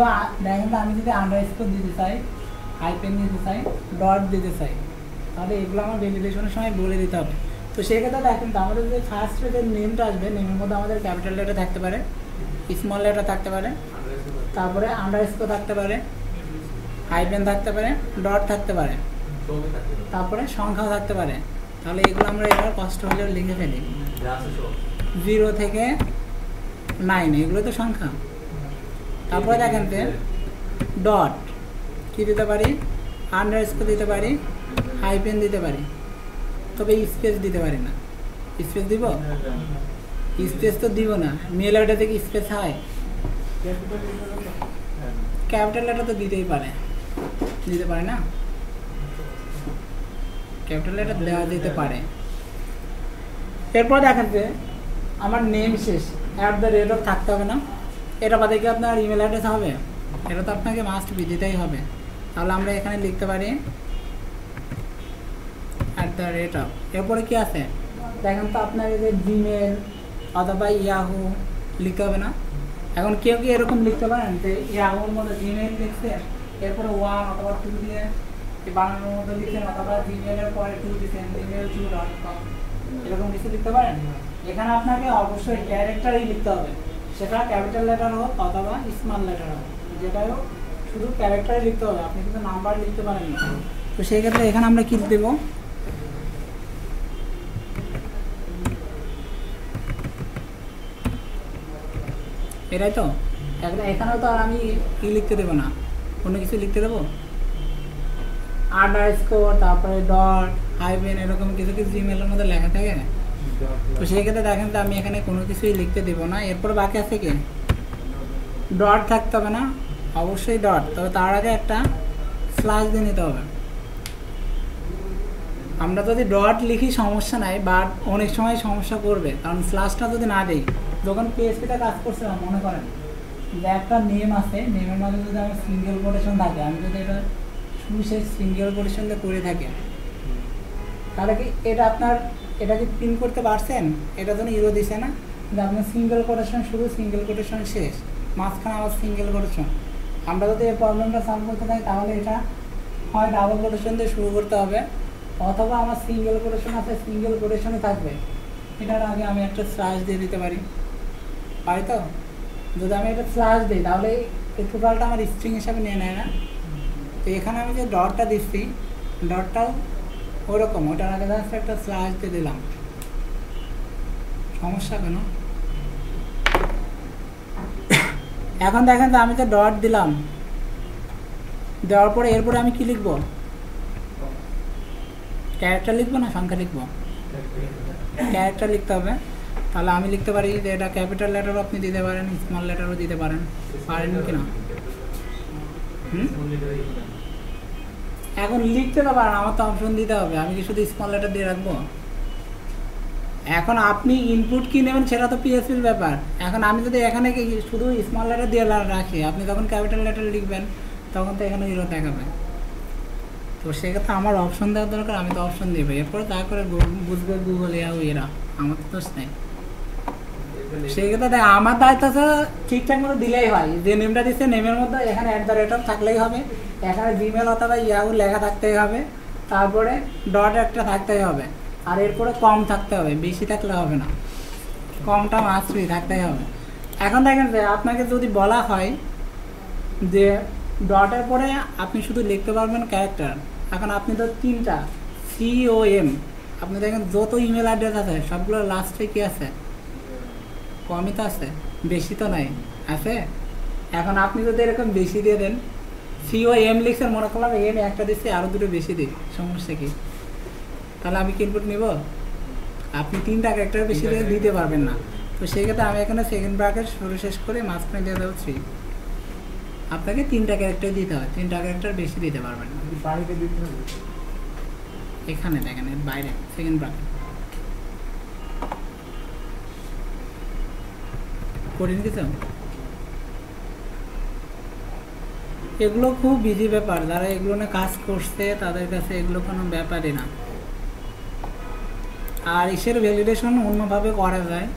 দেখেন তো আমি যদি আন্ডার স্কোর দিতে চাই, হাইপেন দিতে চাই, ডট দিতে চাই, তাহলে এগুলো আমার ভ্যালিডেশনের সময় বলে দিতে হবে। তো সেক্ষেত্রে দেখেন তো আমাদের যে ফার্স্টে যে নেমটা আসবে, নেমের মধ্যে আমাদের ক্যাপিটাল লেটার থাকতে পারে, স্মল লেটার থাকতে পারে, তারপরে আন্ডার স্কোর থাকতে পারে, হাইপেন থাকতে পারে, ডট থাকতে পারে, তারপরে সংখ্যাও থাকতে পারে। তাহলে এগুলো আমরা এবার কষ্ট হলেও লিখে ফেলি, 0 থেকে 9, এগুলো তো সংখ্যা। তারপরে দেখেন যে ডট কী দিতে পারি, আন্ডার স্কোর দিতে পারি, হাইপেন দিতে পারি, তবে স্পেস দিতে পারি না। স্পেস দিব, স্পেস তো দিব না, মেল আইডি থেকে স্পেস হয়। ক্যাপিটাল লেটার তো দিতেই পারে, দিতে পারে না, ক্যাপিটাল লেটার দেওয়া যেতে পারে। এরপর দেখেন যে আমার নেম শেষ, @ থাকতে হবে না। এটা বাদে কি আপনার ইমেল অ্যাড্রেস হবে? এটা তো আপনাকে মাস্ট বি দিতেই হবে। তাহলে আমরা এখানে লিখতে পারি @ এরপরে কি আছে দেখেন তো, আপনার এই যে জিমেল অথবা ইয়াহু লিখতে হবে না। এখন কেউ কি এরকম লিখতে পারেন যে ইয়াহুর মধ্যে জিমেল লিখছে, এরপরে 1 অথবা 2 দিয়ে বানানোর মতো লিখছেন, অথবা জিমেলের পরে 2 দিচ্ছেন, gmail2.com, এরকম কিছু লিখতে পারেন? এখানে আপনাকে অবশ্যই ক্যারেক্টারই লিখতে হবে, সেটা ক্যাপিটাল লেটার হোক অথবা স্মল লেটার হোক, যেটাই হোক শুধু ক্যারেক্টারই লিখতে হবে, আপনি কিন্তু নাম্বার লিখতে পারেন না। তো সেই ক্ষেত্রে এখানে আমরা কি দেবো, এটাই তো। এখানেও তো আর আমি কি লিখতে দেবো না, কোনো কিছু লিখতে দেবো, আন্ডার স্কোর, তারপরে ডট, হাইপেন, এরকম কিছু কিছু জিমেলের মধ্যে লেখা থাকে। তো সেই ক্ষেত্রে দেখেন তো আমি এখানে কোনো কিছুই লিখতে দেবো না। এরপর বাকি আছে কি, ডট থাকতে হবে না, অবশ্যই ডট, তবে তার আগে একটা স্ল্যাশ দিয়ে নিতে হবে। আমরা যদি ডট লিখি সমস্যা নাই, বাট অনেক সময় সমস্যা করবে, কারণ স্ল্যাশটা যদি না দিই, যখন পিএইচপিতে কাজ করছিলাম মনে করেন যে একটা নেম আছে, নেমের মধ্যে যদি আমার সিঙ্গেল কোটেশন থাকে, আমি যদি এটা শুধু সেই সিঙ্গেল কোটেশন দিয়ে করে থাকি, তাহলে কি এটা আপনার এটা কি প্রিন্ট করতে পারছেন? এটা জন্য ইরো দিছে না যে আপনার সিঙ্গেল কোটেশন শুরু, সিঙ্গেল কোটেশন শেষ, মাঝখানে আবার সিঙ্গেল কোটেশন। আমরা যদি এই প্রবলেমটা সলভ করতে চাই তাহলে এটা হয় ডাবল কোটেশন দিয়ে শুরু করতে হবে, অথবা আমার সিঙ্গেল কোটেশন আছে, সিঙ্গেল কোটেশনই থাকবে, এটার আগে আমি একটা স্ল্যাশ দিয়ে দিতে পারি, পারি তো? যদি আমি এটা স্ল্যাশ দিই তাহলে এই টোটালটা আমার স্ট্রিং হিসাবে নিয়ে নেয় না। তো এখানে আমি যে ডটটা দিচ্ছি, ডটটাও ওরকম, ওটার আগে জাস্ট একটা স্ল্যাশ দিয়ে দিলাম, সমস্যা কেন? এখন দেখেন তো আমি যে ডট দিলাম, দেওয়ার পরে এরপরে আমি কি লিখবো, ক্যারেক্টার লিখবো না সংখ্যা লিখবো? ক্যারেক্টার লিখতে হবে। তাহলে আমি লিখতে পারি যে এটা ক্যাপিটাল লেটারও আপনি দিতে পারেন, স্মল লেটারও দিতে পারেন, পারেন কি না? এখন লিখতে তো পারেন, আমার তো অপশন দিতে হবে, আমি কি শুধু স্মল লেটার দিয়ে রাখবো? এখন আপনি ইনপুট কি নেবেন সেটা তো পিএসপির ব্যাপার। এখন আমি যদি এখানে শুধু স্মল লেটার দিয়ে রাখি, আপনি যখন ক্যাপিটাল লেটার লিখবেন তখন তো এখানে ইরো দেখাবে। তো সেক্ষেত্রে আমার অপশন দেওয়ার দরকার, আমি তো অপশন দেবো, এরপরে তা করে বুঝবে গুগল এরা, আমার তো দোষ নেই। সেই ক্ষেত্রে আমার দায়িত্ব আছে ঠিকঠাক মতো দিলেই হয়, যে নেমটা দিচ্ছে নেমের মধ্যে এখানে @ থাকলেই হবে, এখানে জিমেল অথবা ইয়াহু লেখা থাকতেই হবে, তারপরে ডট একটা থাকতেই হবে, আর এরপরে কম থাকতে হবে, বেশি থাকলে হবে না, কমটা মাস্টই থাকতেই হবে। এখন দেখেন যে আপনাকে যদি বলা হয় যে ডটের পরে আপনি শুধু লিখতে পারবেন ক্যারেক্টার, এখন আপনি তো তিনটা COM, আপনি দেখেন যত ইমেল অ্যাড্রেস আছে সবগুলো লাস্টে কি আছে? কমই তো আছে, বেশি তো নাই, আছে। এখন আপনি যদি এরকম বেশি দিয়ে দেন, COM লিখছেন, মনে করলাম এম একটা দিচ্ছি, আরও দুটো বেশি দিই, সমস্যা কি? তাহলে আমি কি ইনপুট নিব? আপনি তিনটা ক্যারেক্টার বেশি দিয়ে দিতে পারবেন না। তো সেই ক্ষেত্রে আমি এখানে সেকেন্ড ব্র্যাকেট শুরু শেষ করে মাঝখানে দিয়ে দেবো 3। আপনাকে তিনটা ক্যারেক্টার দিতে হয়, তিনটা ক্যারেক্টার বেশি দিতে পারবেন না। বাড়িতে দিতে হবে। এখানে দেখেন এর বাইরে সেকেন্ড ব্র্যাকেট করিনি কিছু। এগুলো খুব বিধি ব্যাপার, যারা এগুলো নিয়ে কাজ করছে তাদের কাছে এগুলো কোনো ব্যাপারই না। আর ইসের ভ্যালিডেশন অন্যভাবে করা যায়,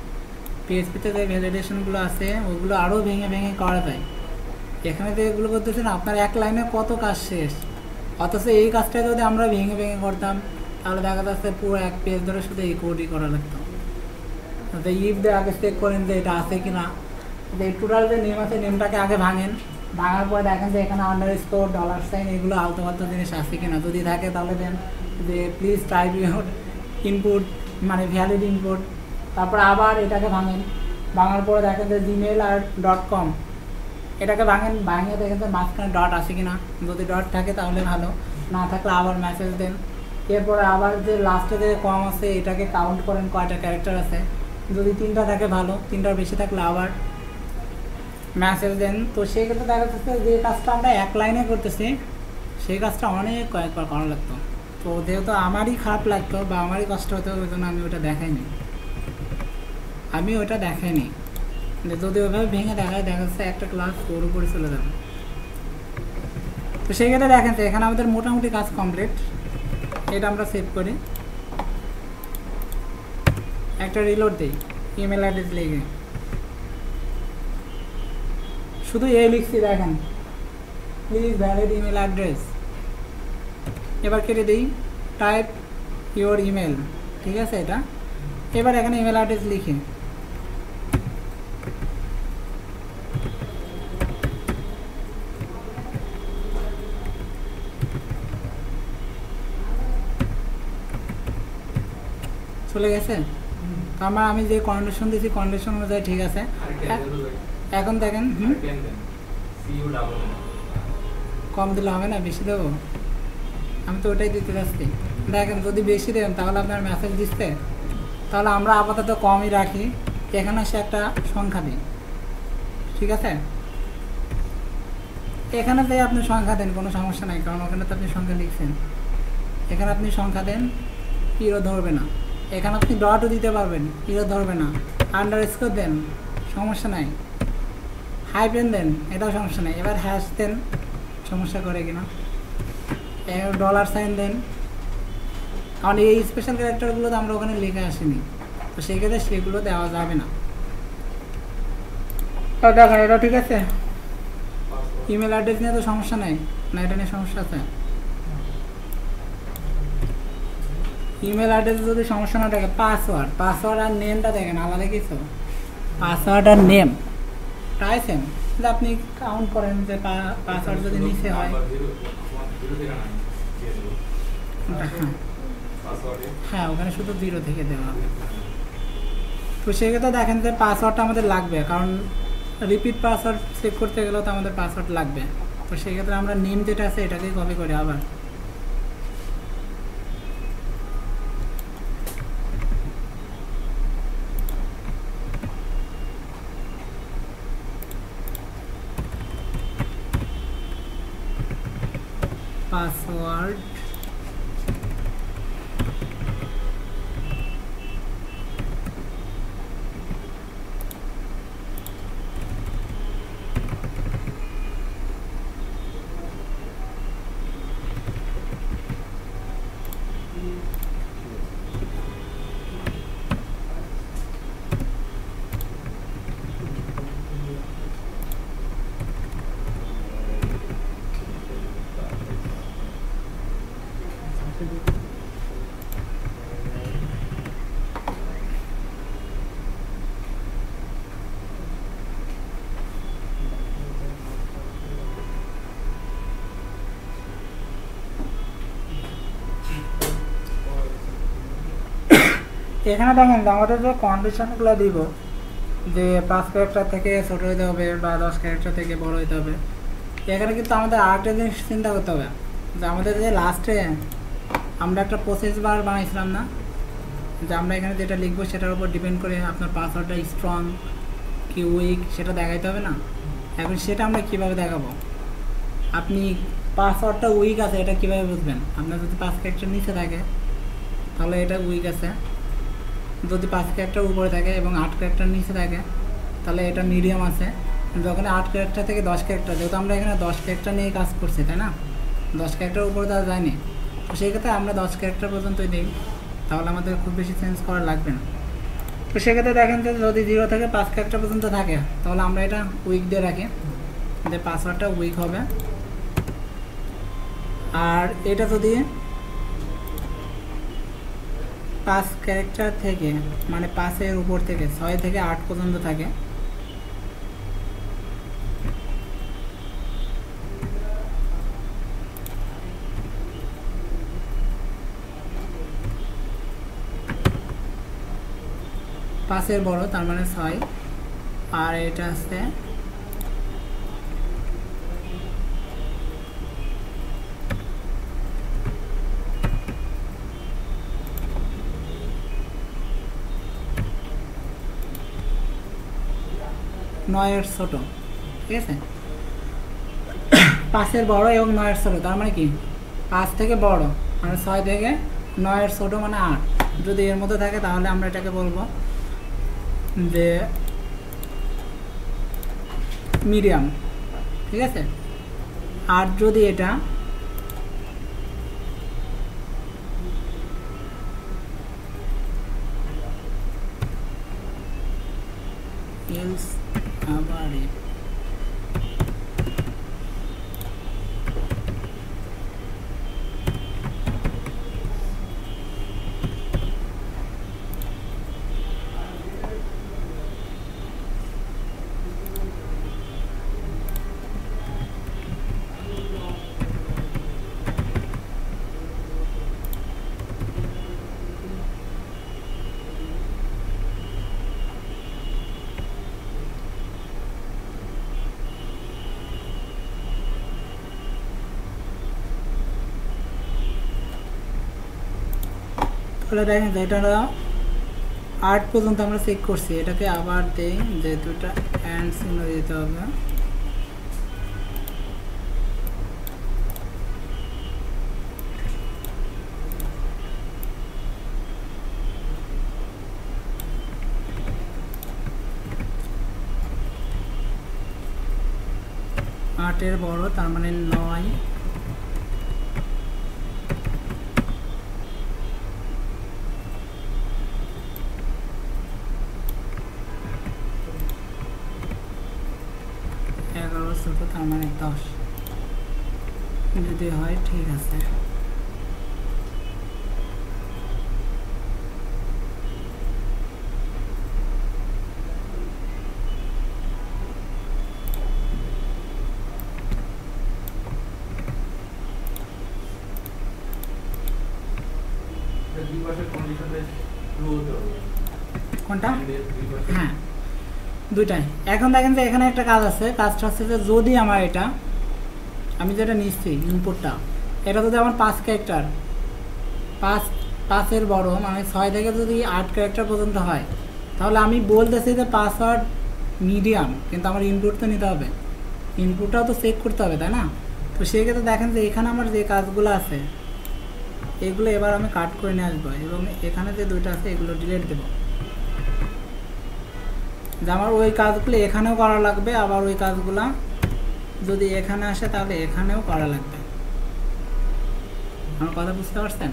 PHP-তে যে ভ্যালিডেশনগুলো আছে ওগুলো আরও ভেঙে ভেঙে করা যায়। এখানে যে এগুলো করতেছেন আপনার এক লাইনে কত কাজ শেষ, অথচ এই কাজটা যদি আমরা ভেঙে ভেঙে করতাম তাহলে দেখা যাচ্ছে পুরো এক পেজ ধরে শুধু এই কোডই করা লাগতো। তো ইফ দিয়ে আগে চেক করেন যে এটা আছে কি না, যে টোটাল যে নেম আছে নেমটাকে আগে ভাঙেন, ভাঙার পরে দেখেন যে এখানে $, $, এগুলো আলতো ফালতো জিনিস আছে কিনা, যদি থাকে তাহলে দেন যে প্লিজ টাইপ ইউর ইনপুট, মানে ভ্যালিড ইনপুট। তারপরে আবার এটাকে ভাঙেন, ভাঙার পরে দেখেন যে জিমেল আর .com, এটাকে ভাঙেন, ভাঙে দেখেন যে মাঝখানে ডট আছে কিনা, যদি ডট থাকে তাহলে ভালো, না থাকলে আবার মেসেজ দেন। এরপরে আবার যে লাস্টে যে কম আছে এটাকে কাউন্ট করেন কয়টা ক্যারেক্টার আছে, যদি তিনটা থাকে ভালো, তিনটার বেশি থাকলে আবার মেসেজ দেন। তো সেই ক্ষেত্রে দেখা যাচ্ছে যে কাজটা আমরা এক লাইনে করতেছি সেই কাজটা অনেক কয়েকবার করা লাগতো। তো যেহেতু আমারই খারাপ লাগতো বা আমারই কষ্ট হতো, ওই জন্য আমি ওটা দেখাইনি, যদি ওইভাবে ভেঙে দেখা যাচ্ছে একটা ক্লাস ওর উপরে চলে যাবে। তো সেই ক্ষেত্রে দেখেন যে এখানে আমাদের মোটামুটি কাজ কমপ্লিট। এটা আমরা সেভ করি, একটা রিলোড দিই, ইমেল অ্যাড্রেস লিখে শুধু লিখছি, দেখেন প্লিজ ভ্যালিড ইমেল অ্যাড্রেস। এবার কেটে দিই টাইপ ইওর ইমেল, ঠিক আছে এটা। এবার এখানে ইমেল অ্যাড্রেস লিখি, চলে গেছে। আমার আমি যে কন্ডিশন দিয়েছি কন্ডিশন অনুযায়ী ঠিক আছে। এখন দেখেন কম দিলে হবে না, বেশি দেবো, আমি তো ওটাই দিতে চাচ্ছি। দেখেন যদি বেশি দেন তাহলে আপনার মেসেজ দিচ্ছে, তাহলে আমরা আপাতত কমই রাখি, এখানে সে একটা সংখ্যা দিই, ঠিক আছে। এখানে তাই আপনি সংখ্যা দেন, কোনো সমস্যা নাই, কারণ ওখানে তো আপনি সংখ্যা লিখছেন। এখানে আপনি সংখ্যা দেন, ইরো ধরবে না। এখানে আপনি ডটও দিতে পারবেন, ইরো ধরবে না। আন্ডারস্কোর দেন, সমস্যা নাই। হাইফেন দেন, এটাও সমস্যা নেই। এবার হ্যাশ দেন, সমস্যা করে কিনা। $সাইন দেন, কারণ এই স্পেশাল ক্যারেক্টারগুলো তো আমরা ওখানে লিখে আসিনি, তো সেই ক্ষেত্রে সেগুলো দেওয়া যাবে না। তো দেখেন এটা ঠিক আছে। ইমেল অ্যাড্রেস নিয়ে তো সমস্যা নেই না, এটা নিয়ে সমস্যা আছে। ইমেল অ্যাড্রেস যদি সমস্যা না থাকে, পাসওয়ার্ড আর নেমটা দেখেন আলাদা কিছু। পাসওয়ার্ড আর নেম প্রায় সেম, আপনি কাউন্ট করেন যে পাসওয়ার্ড যদি নিচে হয়, হ্যাঁ ওখানে শুধু 0 থেকে দেওয়া হবে। তো সেক্ষেত্রে দেখেন যে পাসওয়ার্ডটা আমাদের লাগবে, কারণ রিপিট পাসওয়ার্ড চেক করতে গেলেও তো আমাদের পাসওয়ার্ড লাগবে। তো সেক্ষেত্রে আমরা নেম যেটা আছে এটাকেই কপি করি আবার, পাসওয়ার্ড এখানে দেখেন যে আমাদের যে কন্ডিশনগুলো দিব যে 5 ক্যারেক্টার থেকে ছোট হতে হবে বা 10 ক্যারেক্টার থেকে বড় হতে হবে, এখানে কিন্তু আমাদের আরেকটা জিনিস চিন্তা করতে হবে যে আমাদের যে লাস্টে আমরা একটা প্রসেস বার বানাইছিলাম না, যে আমরা এখানে যেটা লিখবো সেটার উপর ডিপেন্ড করে আপনার পাসওয়ার্ডটা স্ট্রং কি উইক সেটা দেখাইতে হবে না। এখন সেটা আমরা কিভাবে দেখাবো? আপনি পাসওয়ার্ডটা উইক আছে এটা কিভাবে বুঝবেন? আপনার যদি 5 ক্যারেক্টার নিচে থাকে তাহলে এটা উইক আছে, যদি 5 ক্যারেক্টার উপরে থাকে এবং 8 ক্যারেক্টার নিচে থাকে তাহলে এটা মিডিয়াম আছে। যখন 8 ক্যারেক্টার থেকে 10 ক্যারেক্টার, যেহেতু আমরা এখানে 10 ক্যারেক্টার নিয়ে কাজ করছি তাই না, 10 ক্যারেক্টার উপরে তারা যায়নি, তো সেই ক্ষেত্রে আমরা 10 ক্যারেক্টার পর্যন্তই দিই, তাহলে আমাদের খুব বেশি চেঞ্জ করা লাগবে না। তো সেক্ষেত্রে দেখেন যে যদি 0 থেকে 5 ক্যারেক্টার পর্যন্ত থাকে তাহলে আমরা এটা উইক দিয়ে রাখি, যে পাসওয়ার্ডটা উইক হবে। আর এটা যদি 5 ক্যারেক্টার থেকে মানে 5-এর উপর থেকে 6 থেকে 8 পর্যন্ত থাকে, পাঁচের বড় তার মানে 6, আর এটা আছে নয়ের ছোট, ঠিক আছে? 5-এর বড় এবং 9-এর ছোট তার মানে কি 5 থেকে বড় মানে 6 থেকে 9-এর ছোট মানে 8, যদি এর মধ্যে থাকে তাহলে আমরা এটাকে বলবো যে মিডিয়াম, ঠিক আছে? আর যদি এটা এলস আবার তাহলে দেখেন যে এটা 8 পর্যন্ত আমরা চেক করছি, এটাকে আবার দেই, যেহেতু এটা অ্যান্ড চিহ্ন দিতে হবে। আটের বড় তার মানে 9, ছোট তার মানে 10 যদি হয় ঠিক আছে। কোনটা? হ্যাঁ দুইটাই। এখন দেখেন যে এখানে একটা কাজ আছে, কাজটা হচ্ছে যে যদি আমার এটা আমি যেটা নিচ্ছি ইনপুটটা এটা যদি আমার 5 ক্যারেক্টার 5-এর বড় মানে 6 থেকে যদি 8 ক্যারেক্টার পর্যন্ত হয় তাহলে আমি বলতেছি যে পাসওয়ার্ড মিডিয়াম, কিন্তু আমার ইনপুট তো নিতে হবে, ইনপুটটাও তো চেক করতে হবে তাই না? তো সেক্ষেত্রে দেখেন যে এখানে আমার যে কাজগুলো আছে এগুলো এবার আমি কাট করে নিয়ে আসবো এবং এখানে যে দুইটা আছে এগুলো ডিলিট দেবো, যে আমার ওই কাজগুলো এখানেও করা লাগবে, আবার ওই কাজগুলো যদি এখানে আসে তাহলে এখানেও করা লাগবে। আমার কথা বুঝতে পারছেন?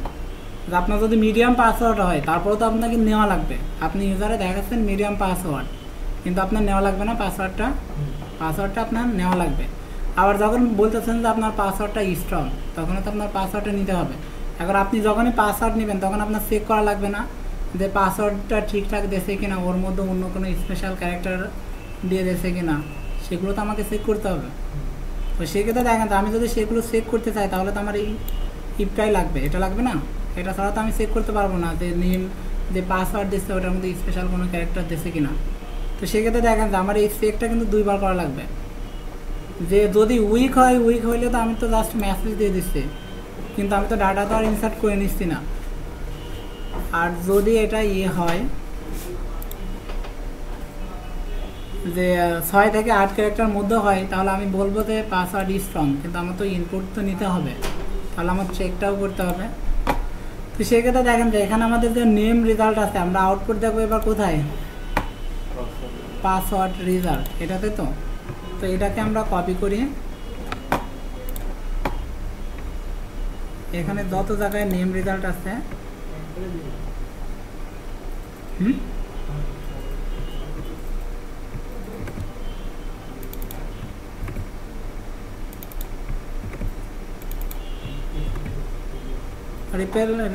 যে আপনার যদি মিডিয়াম পাসওয়ার্ড হয় তারপরে তো আপনাকে নেওয়া লাগবে, আপনি ইউজারে দেখাচ্ছেন মিডিয়াম পাসওয়ার্ড কিন্তু আপনার নেওয়া লাগবে না, পাসওয়ার্ডটা আপনার নেওয়া লাগবে। আবার যখন বলতেছেন যে আপনার পাসওয়ার্ডটা স্ট্রং তখন তো আপনার পাসওয়ার্ডটা নিতে হবে। এখন আপনি যখনই পাসওয়ার্ড নেবেন তখন আপনার চেক করা লাগবে না যে পাসওয়ার্ডটা ঠিকঠাক দিয়েছে কিনা, ওর মধ্যে অন্য কোনো স্পেশাল ক্যারেক্টার দিয়ে দিয়েছে কিনা, সেগুলো তো আমাকে চেক করতে হবে। তো সেক্ষেত্রে দেখেন তো আমি যদি সেগুলো চেক করতে চাই তাহলে তো আমার এই ইফটাই লাগবে, এটা লাগবে না, এটা ছাড়া তো আমি চেক করতে পারবো না যে নেম যে পাসওয়ার্ড দিচ্ছে ওটার মধ্যে স্পেশাল কোনো ক্যারেক্টার দিচ্ছে কিনা। তো সেক্ষেত্রে দেখেন যে আমার এই চেকটা কিন্তু 2 বার করা লাগবে। যে যদি উইক হয়, উইক হইলে তো আমি তো জাস্ট মেসেজ দিয়ে দিচ্ছি, কিন্তু আমি তো ডাটা তো আর ইনসার্ট করে নিচ্ছি না। আর যদি এটা হয় যে 6 থেকে 8 ক্যারেক্টার মধ্যে হয়, তাহলে আমি বলবো যে পাসওয়ার্ড স্ট্রং, কিন্তু আমার তো ইনপুট তো নিতে হবে, তাহলে আমার চেকটাও করতে হবে। তো সেক্ষেত্রে দেখেন যে এখানে আমাদের যে নেম রেজাল্ট আছে, আমরা আউটপুট দেখবো এবার কোথায়, পাসওয়ার্ড রেজাল্ট এটাতে। তো এটাকে আমরা কপি করি, এখানে যত জায়গায় নেম রেজাল্ট আছে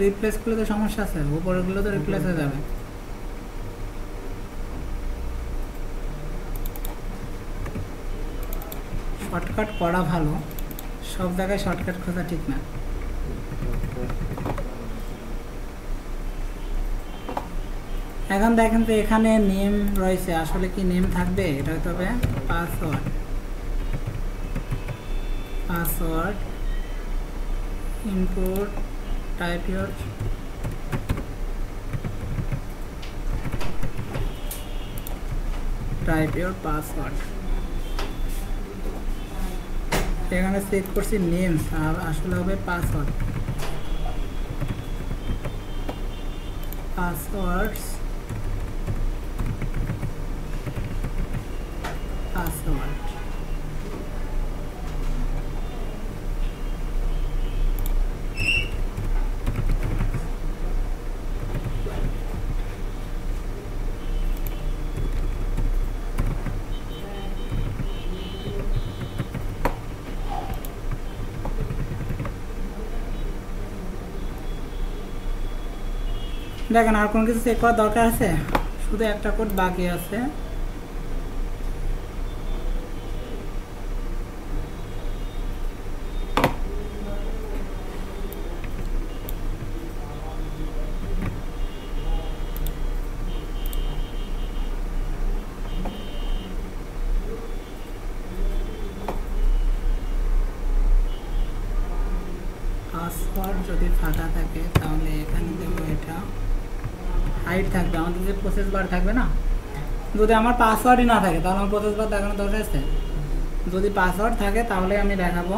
রিপ্লেস করলে তো সমস্যা আছে, উপরেগুলো তো রিপ্লেস হয়ে যাবে। শর্টকাট করা ভালো, সব জায়গায় শর্টকাট খোঁজা ঠিক না। এখন দেখেন তো এখানে নেম রয়েছে, আসলে কি নেম থাকবে, এটা হতে হবে password input type your password. এখানে চেক করছি নেমস, আর আসলে হবে পাসওয়ার্ডস। দেখেন আর কোনো কিছু চেক করার দরকার আছে, শুধু একটা কোড বাকি আছে। পাসওয়ার্ড যদি ফাঁকা থাকে তাহলে এখানে দেবো এটা হাইড থাকবে, আমাদের যে প্রসেস বার থাকবে না। যদি আমার পাসওয়ার্ডই না থাকে তাহলে আমার প্রসেস বার দেখানোর দরকার আছে। যদি পাসওয়ার্ড থাকে তাহলে আমি দেখাবো।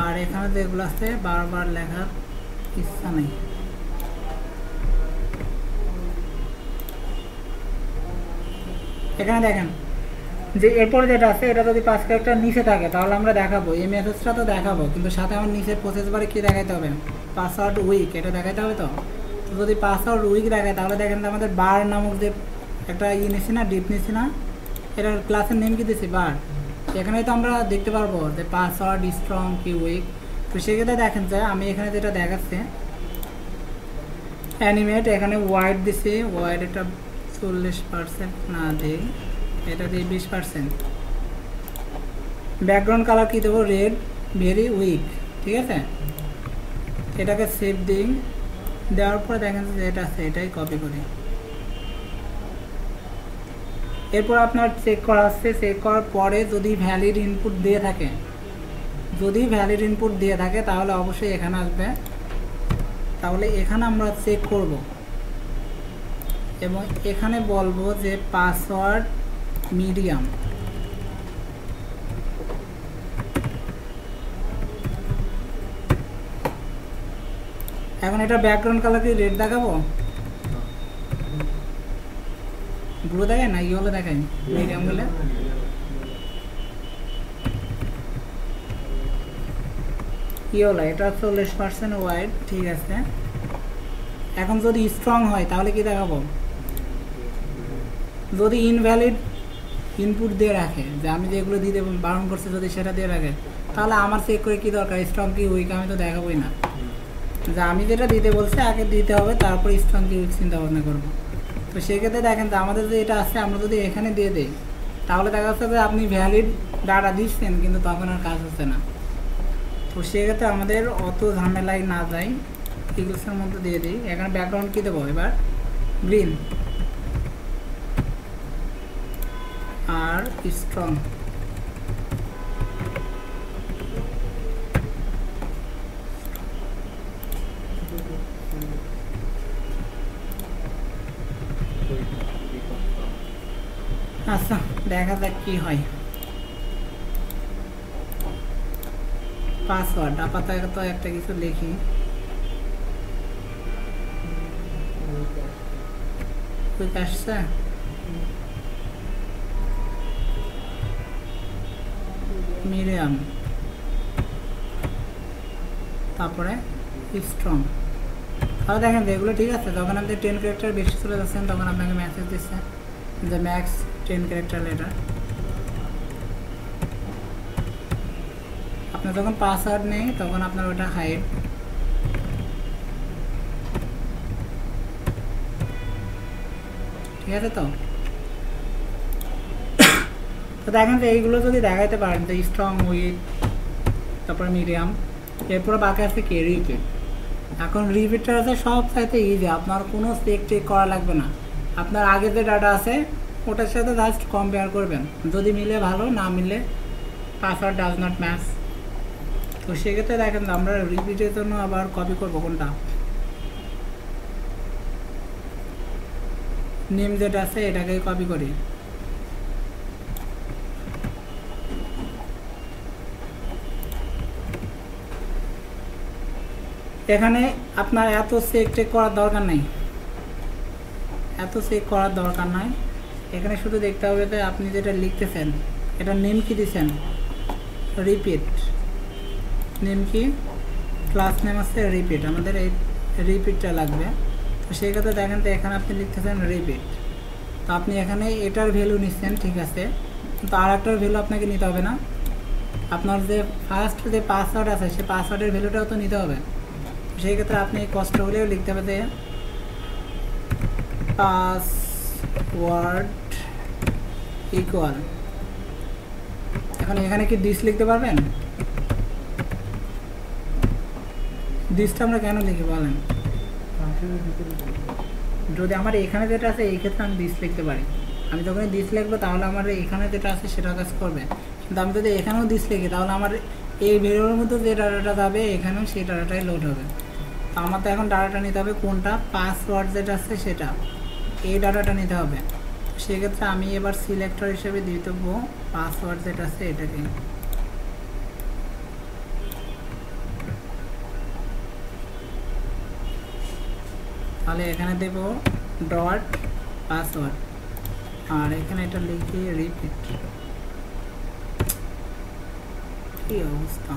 আর এখানে যেগুলো আছে বারবার লেখার ইচ্ছা নেই। এখানে দেখেন যে এরপরে যেটা আছে এটা যদি 5 ক্যারেক্টার নিচে থাকে তাহলে আমরা দেখাবো, এই মেসেজটা তো দেখাবো, কিন্তু সাথে আমার নিচের প্রসেস বারে কী দেখাইতে হবে, পাসওয়ার্ড উইক এটা দেখাইতে হবে। তো যদি পাসওয়ার্ড উইক দেখায় তাহলে দেখেন তো আমাদের বার নামক যে একটা নিছি না, ডিপ নিছি না, এটার ক্লাসের নেম কি দিছি বার। এখানেই তো আমরা দেখতে পারবো যে পাসওয়ার্ড স্ট্রং কি উইক। তো সেক্ষেত্রে দেখেন যে আমি এখানে যেটা দেখাচ্ছে অ্যানিমেট, এখানে ওয়াইড দিছি, ওয়াইড এটা 40% না দিই, এটা দিই 20%। ব্যাকগ্রাউন্ড কালার কি দেবো, রেড, ভেরি উইক, ঠিক আছে। এটাকে সেভ দিই, দেওয়ার পরে দেখেন যে এটা আছে এটাই কপি করি। এরপর আপনার চেক করা আসছে, চেক করার পরে যদি ভ্যালিড ইনপুট দিয়ে থাকে, তাহলে অবশ্যই এখানে আসবে। তাহলে এখানে আমরা চেক করব এবং এখানে বলবো যে পাসওয়ার্ড মিডিয়াম। এখন এটা ব্যাকগ্রাউন্ড কালার কি রেড দেখাবো, ব্লু দেখায় না ইয়েলো দেখায়, মিডিয়াম বলে। ইয়েলো, এটা 40% ওয়াইড, ঠিক আছে। এখন যদি স্ট্রং হয় তাহলে কি দেখাবো, যদি ইনভ্যালিড ইনপুট দিয়ে রাখে, যে আমি যেগুলো দিতে বারণ করছি যদি সেটা দিয়ে রাখে, তাহলে আমার চেক করে কি দরকার, স্ট্রং কি উইক আমি তো দেখাবোই না। যে আমি যেটা দিতে বলছি আগে দিতে হবে, তারপর স্ট্রং কি উইক চিন্তা ভাবনা করবো। তো সেক্ষেত্রে দেখেন যে আমাদের যে এটা আছে আমরা যদি এখানে দিয়ে দিই তাহলে দেখা যাচ্ছে যে আপনি ভ্যালিড ডাটা দিচ্ছেন কিন্তু তখন আর কাজ হচ্ছে না। তো সেক্ষেত্রে আমাদের অত ঝামেলায় না যাই, ইগলসের মধ্যে দিয়ে দিই। এখানে ব্যাকগ্রাউন্ড কী দেবো, এবার গ্রিন আর স্ট্রং। আচ্ছা দেখা যাক কি হয়। পাসওয়ার্ড আপাতত একটা কিছু লিখি। আসছে মিডিয়াম, তারপরে স্ট্রং। তাহলে দেখেন এগুলো ঠিক আছে। যখন আপনি 10 ক্যারেক্টার বেশি চলে যাচ্ছেন তখন আপনাকে মেসেজ দিচ্ছে যে ম্যাক্স 10 ক্যারেক্টার লেটার। আপনার যখন পাসওয়ার্ড নেই তখন আপনার ওটা হাইড। ঠিক আছে। তো দেখেন যে এইগুলো যদি দেখাইতে পারেন যে স্ট্রং, উইক, তারপর মিডিয়াম, এরপর বাকি আছে কি রিপিট। এখন রিপিটটা আছে সব চাইতে ইজি, আপনার কোনো চেক টেক করা লাগবে না। আপনার আগে যে ডাটা আছে ওটার সাথে জাস্ট কম্পেয়ার করবেন, যদি মিলে ভালো, না মিলে পাসওয়ার্ড ডাজ নট ম্যাচ। তো সেক্ষেত্রে দেখেন আমরা রিপিটের জন্য আবার কপি করবো কোনটা, নেম যেটা আছে এটাকে কপি করি। এখানে আপনার এত চেক টেক করার দরকার নাই, এখানে শুধু দেখতে হবে যে আপনি যেটা লিখতেছেন এটা নেম কি দিচ্ছেন, রিপিট নেম কি, ক্লাস নেম আছে রিপিট, আমাদের এই রিপিটটা লাগবে। তো সেই ক্ষেত্রে দেখেন তো এখানে আপনি লিখতেছেন রিপিট, তো আপনি এখানে এটার ভ্যালু নিচ্ছেন, ঠিক আছে, কিন্তু আর একটার ভ্যালু আপনাকে নিতে হবে না। আপনার যে ফার্স্ট যে পাসওয়ার্ড আছে সেই পাসওয়ার্ডের ভ্যালুটাও তো নিতে হবে। সেই ক্ষেত্রে আপনি কষ্ট হলেও লিখতে হবে যে পাসওয়ার্ড ইকুয়াল, এখন এখানে কি দিস লিখতে পারবেন? দিসটা আমরা কেন লিখি বলেন? যদি আমার এখানে যেটা আছে এই ক্ষেত্রে আমি দিস লিখতে পারি, আমি যখন দিস লিখবো তাহলে আমার এখানে যেটা আছে সেটা কাজ করবে। কিন্তু আমি যদি এখানেও দিস লিখি তাহলে আমার এই ভ্যালুর মধ্যে যে ডাটাটা যাবে এখানেও সেই ডাটাটাই লোড হবে। তো আমার তো এখন ডাটাটা নিতে হবে কোনটা, পাসওয়ার্ড যেটা আছে সেটা, এই ডাটাটা নিতে হবে। সেক্ষেত্রে আমি এবার সিলেক্টর হিসেবে দিয়ে দেবো পাসওয়ার্ড যেটা আছে এটাকে। তাহলে এখানে দেব ডট পাসওয়ার্ড আর এখানে এটা লিখি রিপিট। কি অবস্থা!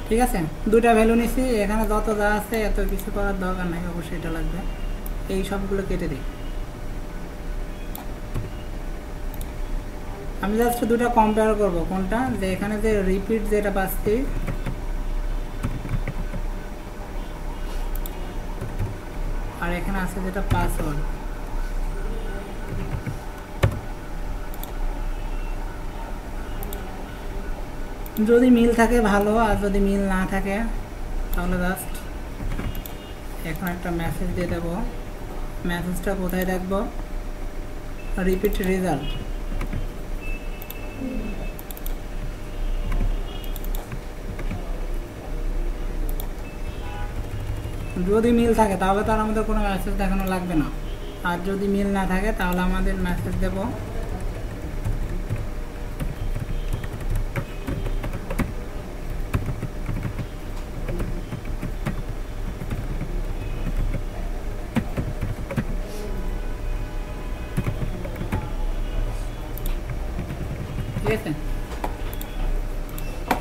ঠিক আছে, দুটা ভ্যালু নিছি, এখানে যত যা আছে এত কিছু করার দরকার নাই, অবশ্যই এটা লাগবে। এই সবগুলো কেটে দিই। আমি জাস্ট দুটা কম্পেয়ার করব কোনটা, যে এখানে যে রিপিট যেটা পাচ্ছি আর এখানে আছে যেটা পাসওয়ার্ড। যদি মিল থাকে ভালো, আর যদি মিল না থাকে তাহলে জাস্ট এখন একটা মেসেজ দিয়ে দেবো। মেসেজটা কোথায় রাখবো? Repeat result. যদি মিল থাকে তাহলে তার আমাদের কোনো মেসেজ দেখানো লাগবে না, আর যদি মিল না থাকে তাহলে আমাদের মেসেজ দেব ঠিক আছে।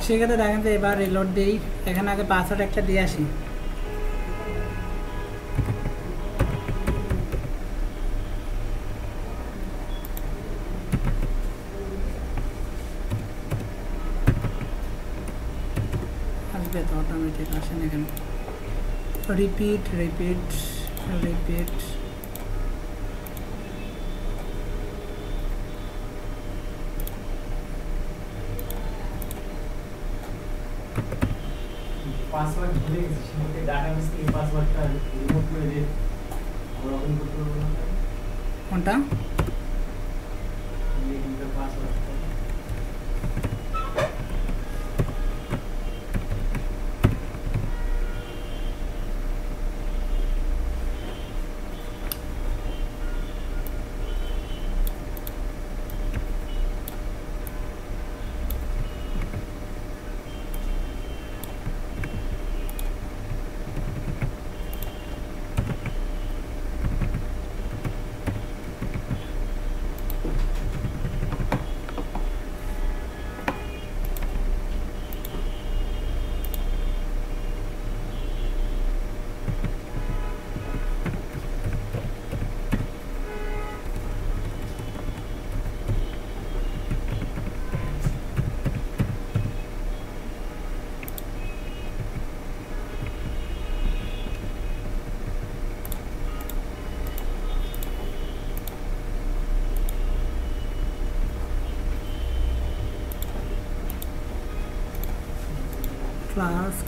সেক্ষেত্রে দেখেন যে এবার রিলোড দিই, এখানে আগে পাসওয়ার্ড একটা দিয়ে আসি। আসবে তো অটোমেটিক, আসে না কেন? রিপিট রিপিট রিপিট, পাসওয়ার্ড ভুলে গেছি, সেটাকে ডাটাবেস থেকে পাসওয়ার্ডটা রিমুভ করে দিয়ে আমরা ওপেন করতে পারবো না। কোনটা? এখানকার পাসওয়ার্ডটা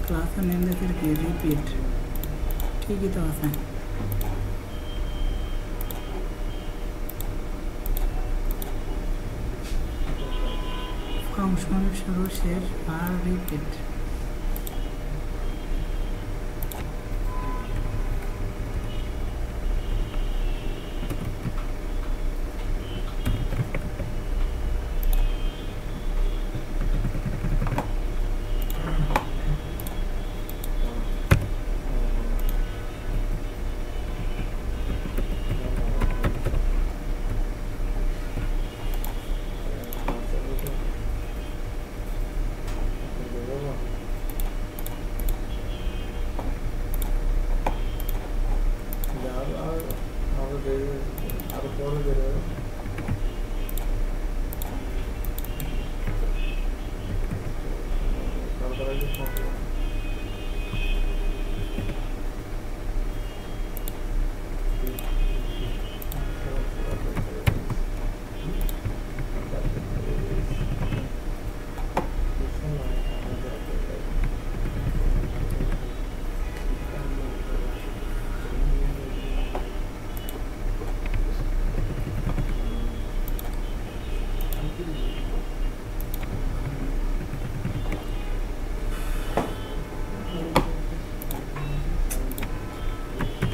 ক্লাসের নেম দেখে কি রিপিট ঠিকই তো আছে। ফাংশন শুরু শেষ আর রিপিট।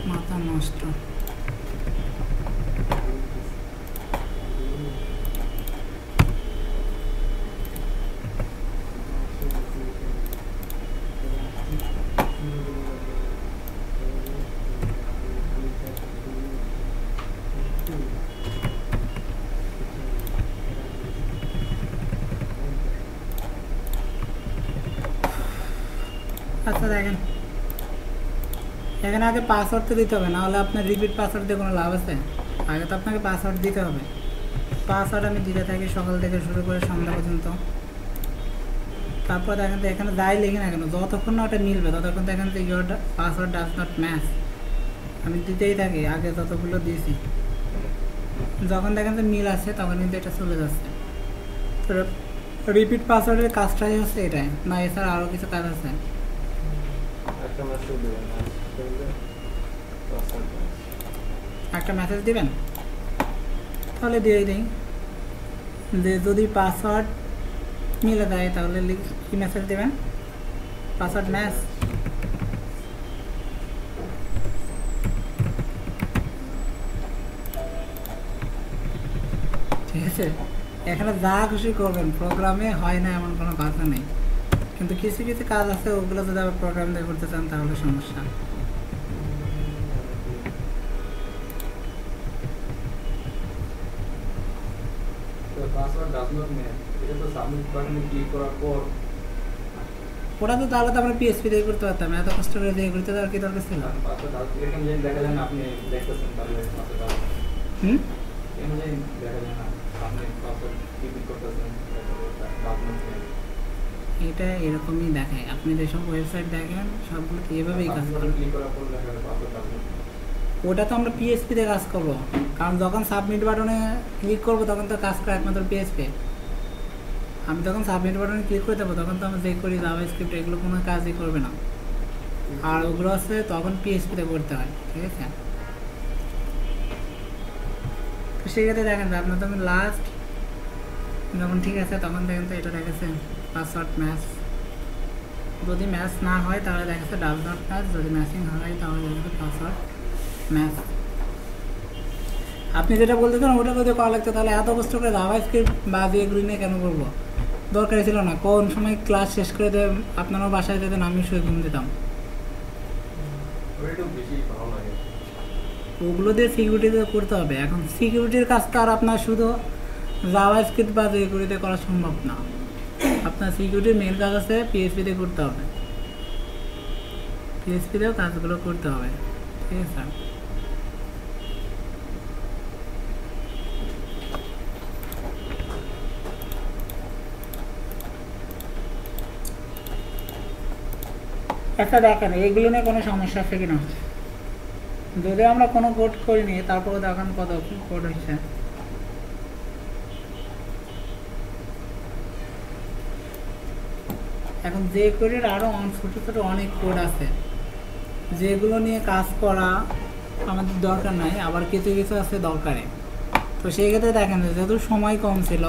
মাথা নষ্ট। আচ্ছা দেখেন, এখানে আগে পাসওয়ার্ড তো দিতে হবে, না হলে আপনার রিপিট পাসওয়ার্ড দিয়ে কোনো লাভ আছে? আগে তো আপনাকে পাসওয়ার্ড দিতে হবে। পাসওয়ার্ড আমি দিতে থাকি সকাল থেকে শুরু করে সন্ধ্যা পর্যন্ত। তারপর দেখেন তো এখানে যাই লিখি না কেন, যতক্ষণ না ওটা মিলবে ততক্ষণ দেখেন তো your password does not match, আমি দিতেই থাকি আগে যতগুলো দিয়েছি। যখন দেখেন তো মিল আছে তখন কিন্তু এটা চলে যাচ্ছে। তো রিপিট পাসওয়ার্ডের কাজটাই হচ্ছে এটাই, না এছাড়া আরও কিছু কাজ আছে? একটা মেসেজ দিবেন, তাহলে দিয়ে দিই যে যদি পাসওয়ার্ড মিলে দেয় তাহলে কি মেসেজ দেবেন? Password match. ঠিক আছে, এখানে যা খুশি করবেন, প্রোগ্রামে হয় না এমন কোনো কথা নেই, কিন্তু কিছু কিছু কাজ আছে ওগুলো যদি আবার প্রোগ্রাম দিয়ে করতে চান তাহলে সমস্যা। ওটা তো তাহলে তো আমরা পিএসপি দিয়ে করতে পারতাম, এত কষ্ট করে দিয়ে করতে দেওয়ার কি দরকার ছিল? হুম, এটা এরকমই দেখায়। আপনি যেসব ওয়েবসাইট দেখেন সবগুলোতে এভাবেই কাজ করে। ওটা তো আমরা পিএসপিতে কাজ করবো, কারণ যখন সাবমিট বাটনে ক্লিক করবো তখন তো কাজ করে একমাত্র পিএসপি। আমি যখন সাবমিট বাটনে ক্লিক করে দেবো তখন তো আমরা যে করি জাভাস্ক্রিপ্ট এগুলো কোনো কাজই করবে না। আর ওগুলো হচ্ছে তখন পিএইচপিতে করতে হয়, ঠিক আছে? তো সেক্ষেত্রে দেখেন যে আপনার তখন লাস্ট যখন ঠিক আছে তখন দেখেন তো এটা দেখেছে পাসওয়ার্ড ম্যাচ, যদি ম্যাচ না হয় তাহলে দেখাচ্ছে ডাজ নট ম্যাচ, যদি ম্যাচিং হয় তাহলে দেখাচ্ছে পাসওয়ার্ড ম্যাচ। আপনি যেটা বলতে চান ওটা যদি করা লাগতো তাহলে এত কষ্ট করে জাভাস্ক্রিপ্ট বা এগুলি নিয়ে কেন করবো? দরকার ছিল না। কোন সময় ক্লাস শেষ করে দিয়ে আপনারও বাসায় যেতেন, আমি শুয়ে ঘুম দিতাম। ওগুলো দিয়ে সিকিউরিটিতে করতে হবে। এখন সিকিউরিটির কাজ তো আর আপনার শুধু জাভাস্ক্রিপ্ট বা এগুলিতে করা সম্ভব না। আপনার সিকিউরিটির মেন কাজ আছে পিএইচপিতে করতে হবে, পিএইচপিতেও কাজগুলো করতে হবে, ঠিক আছে? একটা দেখেন এইগুলো নিয়ে কোনো সমস্যা আছে কিনা, যদি আমরা কোনো কোড করিনি তারপরে দেখেন কত কোড হচ্ছে। এখন যে কোডের আরও ছোটো ছোটো অনেক কোড আছে যেগুলো নিয়ে কাজ করা আমাদের দরকার নাই, আবার কিছু কিছু আছে দরকারে। তো সেই ক্ষেত্রে দেখেন যেহেতু সময় কম ছিল,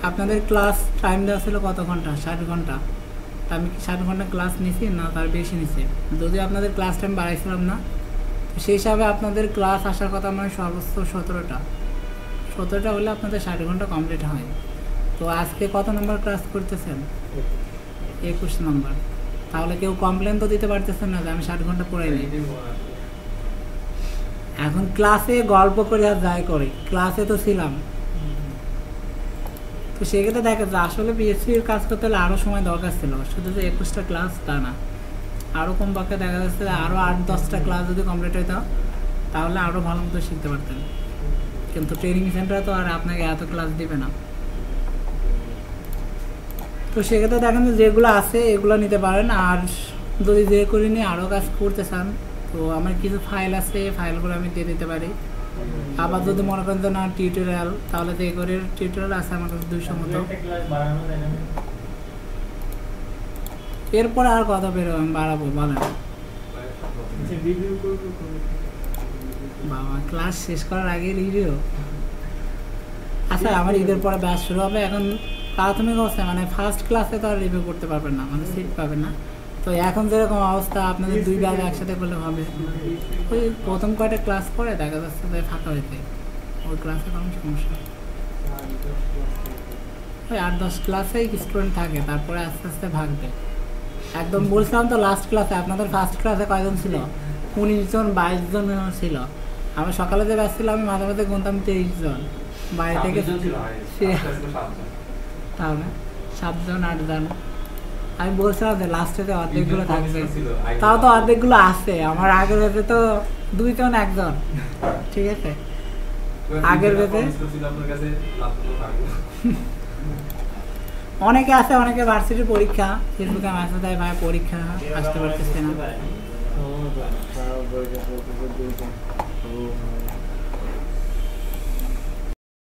আপনাদের ক্লাস টাইম দেওয়া ছিল কত ঘন্টা? 60 ঘন্টা। আমি কি 60 ঘন্টা ক্লাস নিছি না তার বেশি নিছি? যদি আপনাদের ক্লাস টাইম বাড়াইছিলাম না, তো সেই হিসাবে আপনাদের ক্লাস আসার কথা মানে সর্বোচ্চ 17টা হলে আপনাদের 60 ঘন্টা কমপ্লিট হয়। তো আজকে কত নম্বর ক্লাস করতেছেন? 21 নম্বর। তাহলে কেউ কমপ্লেন তো দিতে পারতেছেন না যে আমি 60 ঘন্টা পড়াই নিই। এখন ক্লাসে গল্প করে আর যাই করি, ক্লাসে তো ছিলাম। তো সেক্ষেত্রে দেখা যায় আসলে পিএইচপির কাজ করতে হলে আরও সময় দরকার ছিল, শুধু যে 21টা ক্লাস তা না, আরও কমপক্ষে দেখা যাচ্ছে আরও 8-10টা ক্লাস যদি কমপ্লিট হইতো তাহলে আরও ভালো মতো শিখতে পারতেন। কিন্তু ট্রেনিং সেন্টারে তো আর আপনাকে এত ক্লাস দিবে না। তো সেক্ষেত্রে দেখেন যেগুলো আছে এগুলো নিতে পারেন। আর যদি যে করে নিয়ে আরও কাজ করতে চান তো আমার কিছু ফাইল আছে, ফাইলগুলো আমি দিয়ে দিতে পারি। আবার যদি মনে করেন যে না টিউটোরিয়াল, তাহলে যে করে টিউটোরিয়াল আছে আমার কাছে 200 মতো। এরপরে আর কথা বেরো আমি বাড়াবো বলেন বাবা, ক্লাস শেষ করার আগে রিভিউ। আচ্ছা আমার ঈদের পরে ব্যাচ শুরু হবে। এখন প্রাথমিক অবস্থায় মানে ফার্স্ট ক্লাসে তো আর রিভিউ করতে পারবেন না, মানে সিট পাবেন না। তো এখন যেরকম অবস্থা আপনাদের 2 ব্যাচ একসাথে করলে হবে। ওই প্রথম কয়টা ক্লাস পরে দেখা যাচ্ছে যে ফাঁকা হয়েছে, ওই ক্লাসে কোনো সমস্যা। ওই 8-10 ক্লাসেই স্টুডেন্ট থাকে, তারপরে আস্তে আস্তে ভাগবে। একদম বলছিলাম তো লাস্ট ক্লাসে আপনাদের ফার্স্ট ক্লাসে কয়জন ছিল? 19 জন 22 জন ছিল। আমি সকালে যে ব্যাচ ছিল আমি মাঝে মাঝে গুনতাম 23 জন। বাইরে থেকে তাহলে 7 জন 8 জন। আমি বলছিলাম যে লাস্টে অর্ধেকগুলো থাকবে, তাও তো অর্ধেকগুলো আছে। আমার আগের ব্যাচে তো 2 জন 1 জন, ঠিক আছে? আগের ব্যাচে অনেকে আছে, অনেকে ভার্সিটির পরীক্ষা, ফেসবুকে মেসেজ দেয় ভাই পরীক্ষা আসতে পারতেছে না।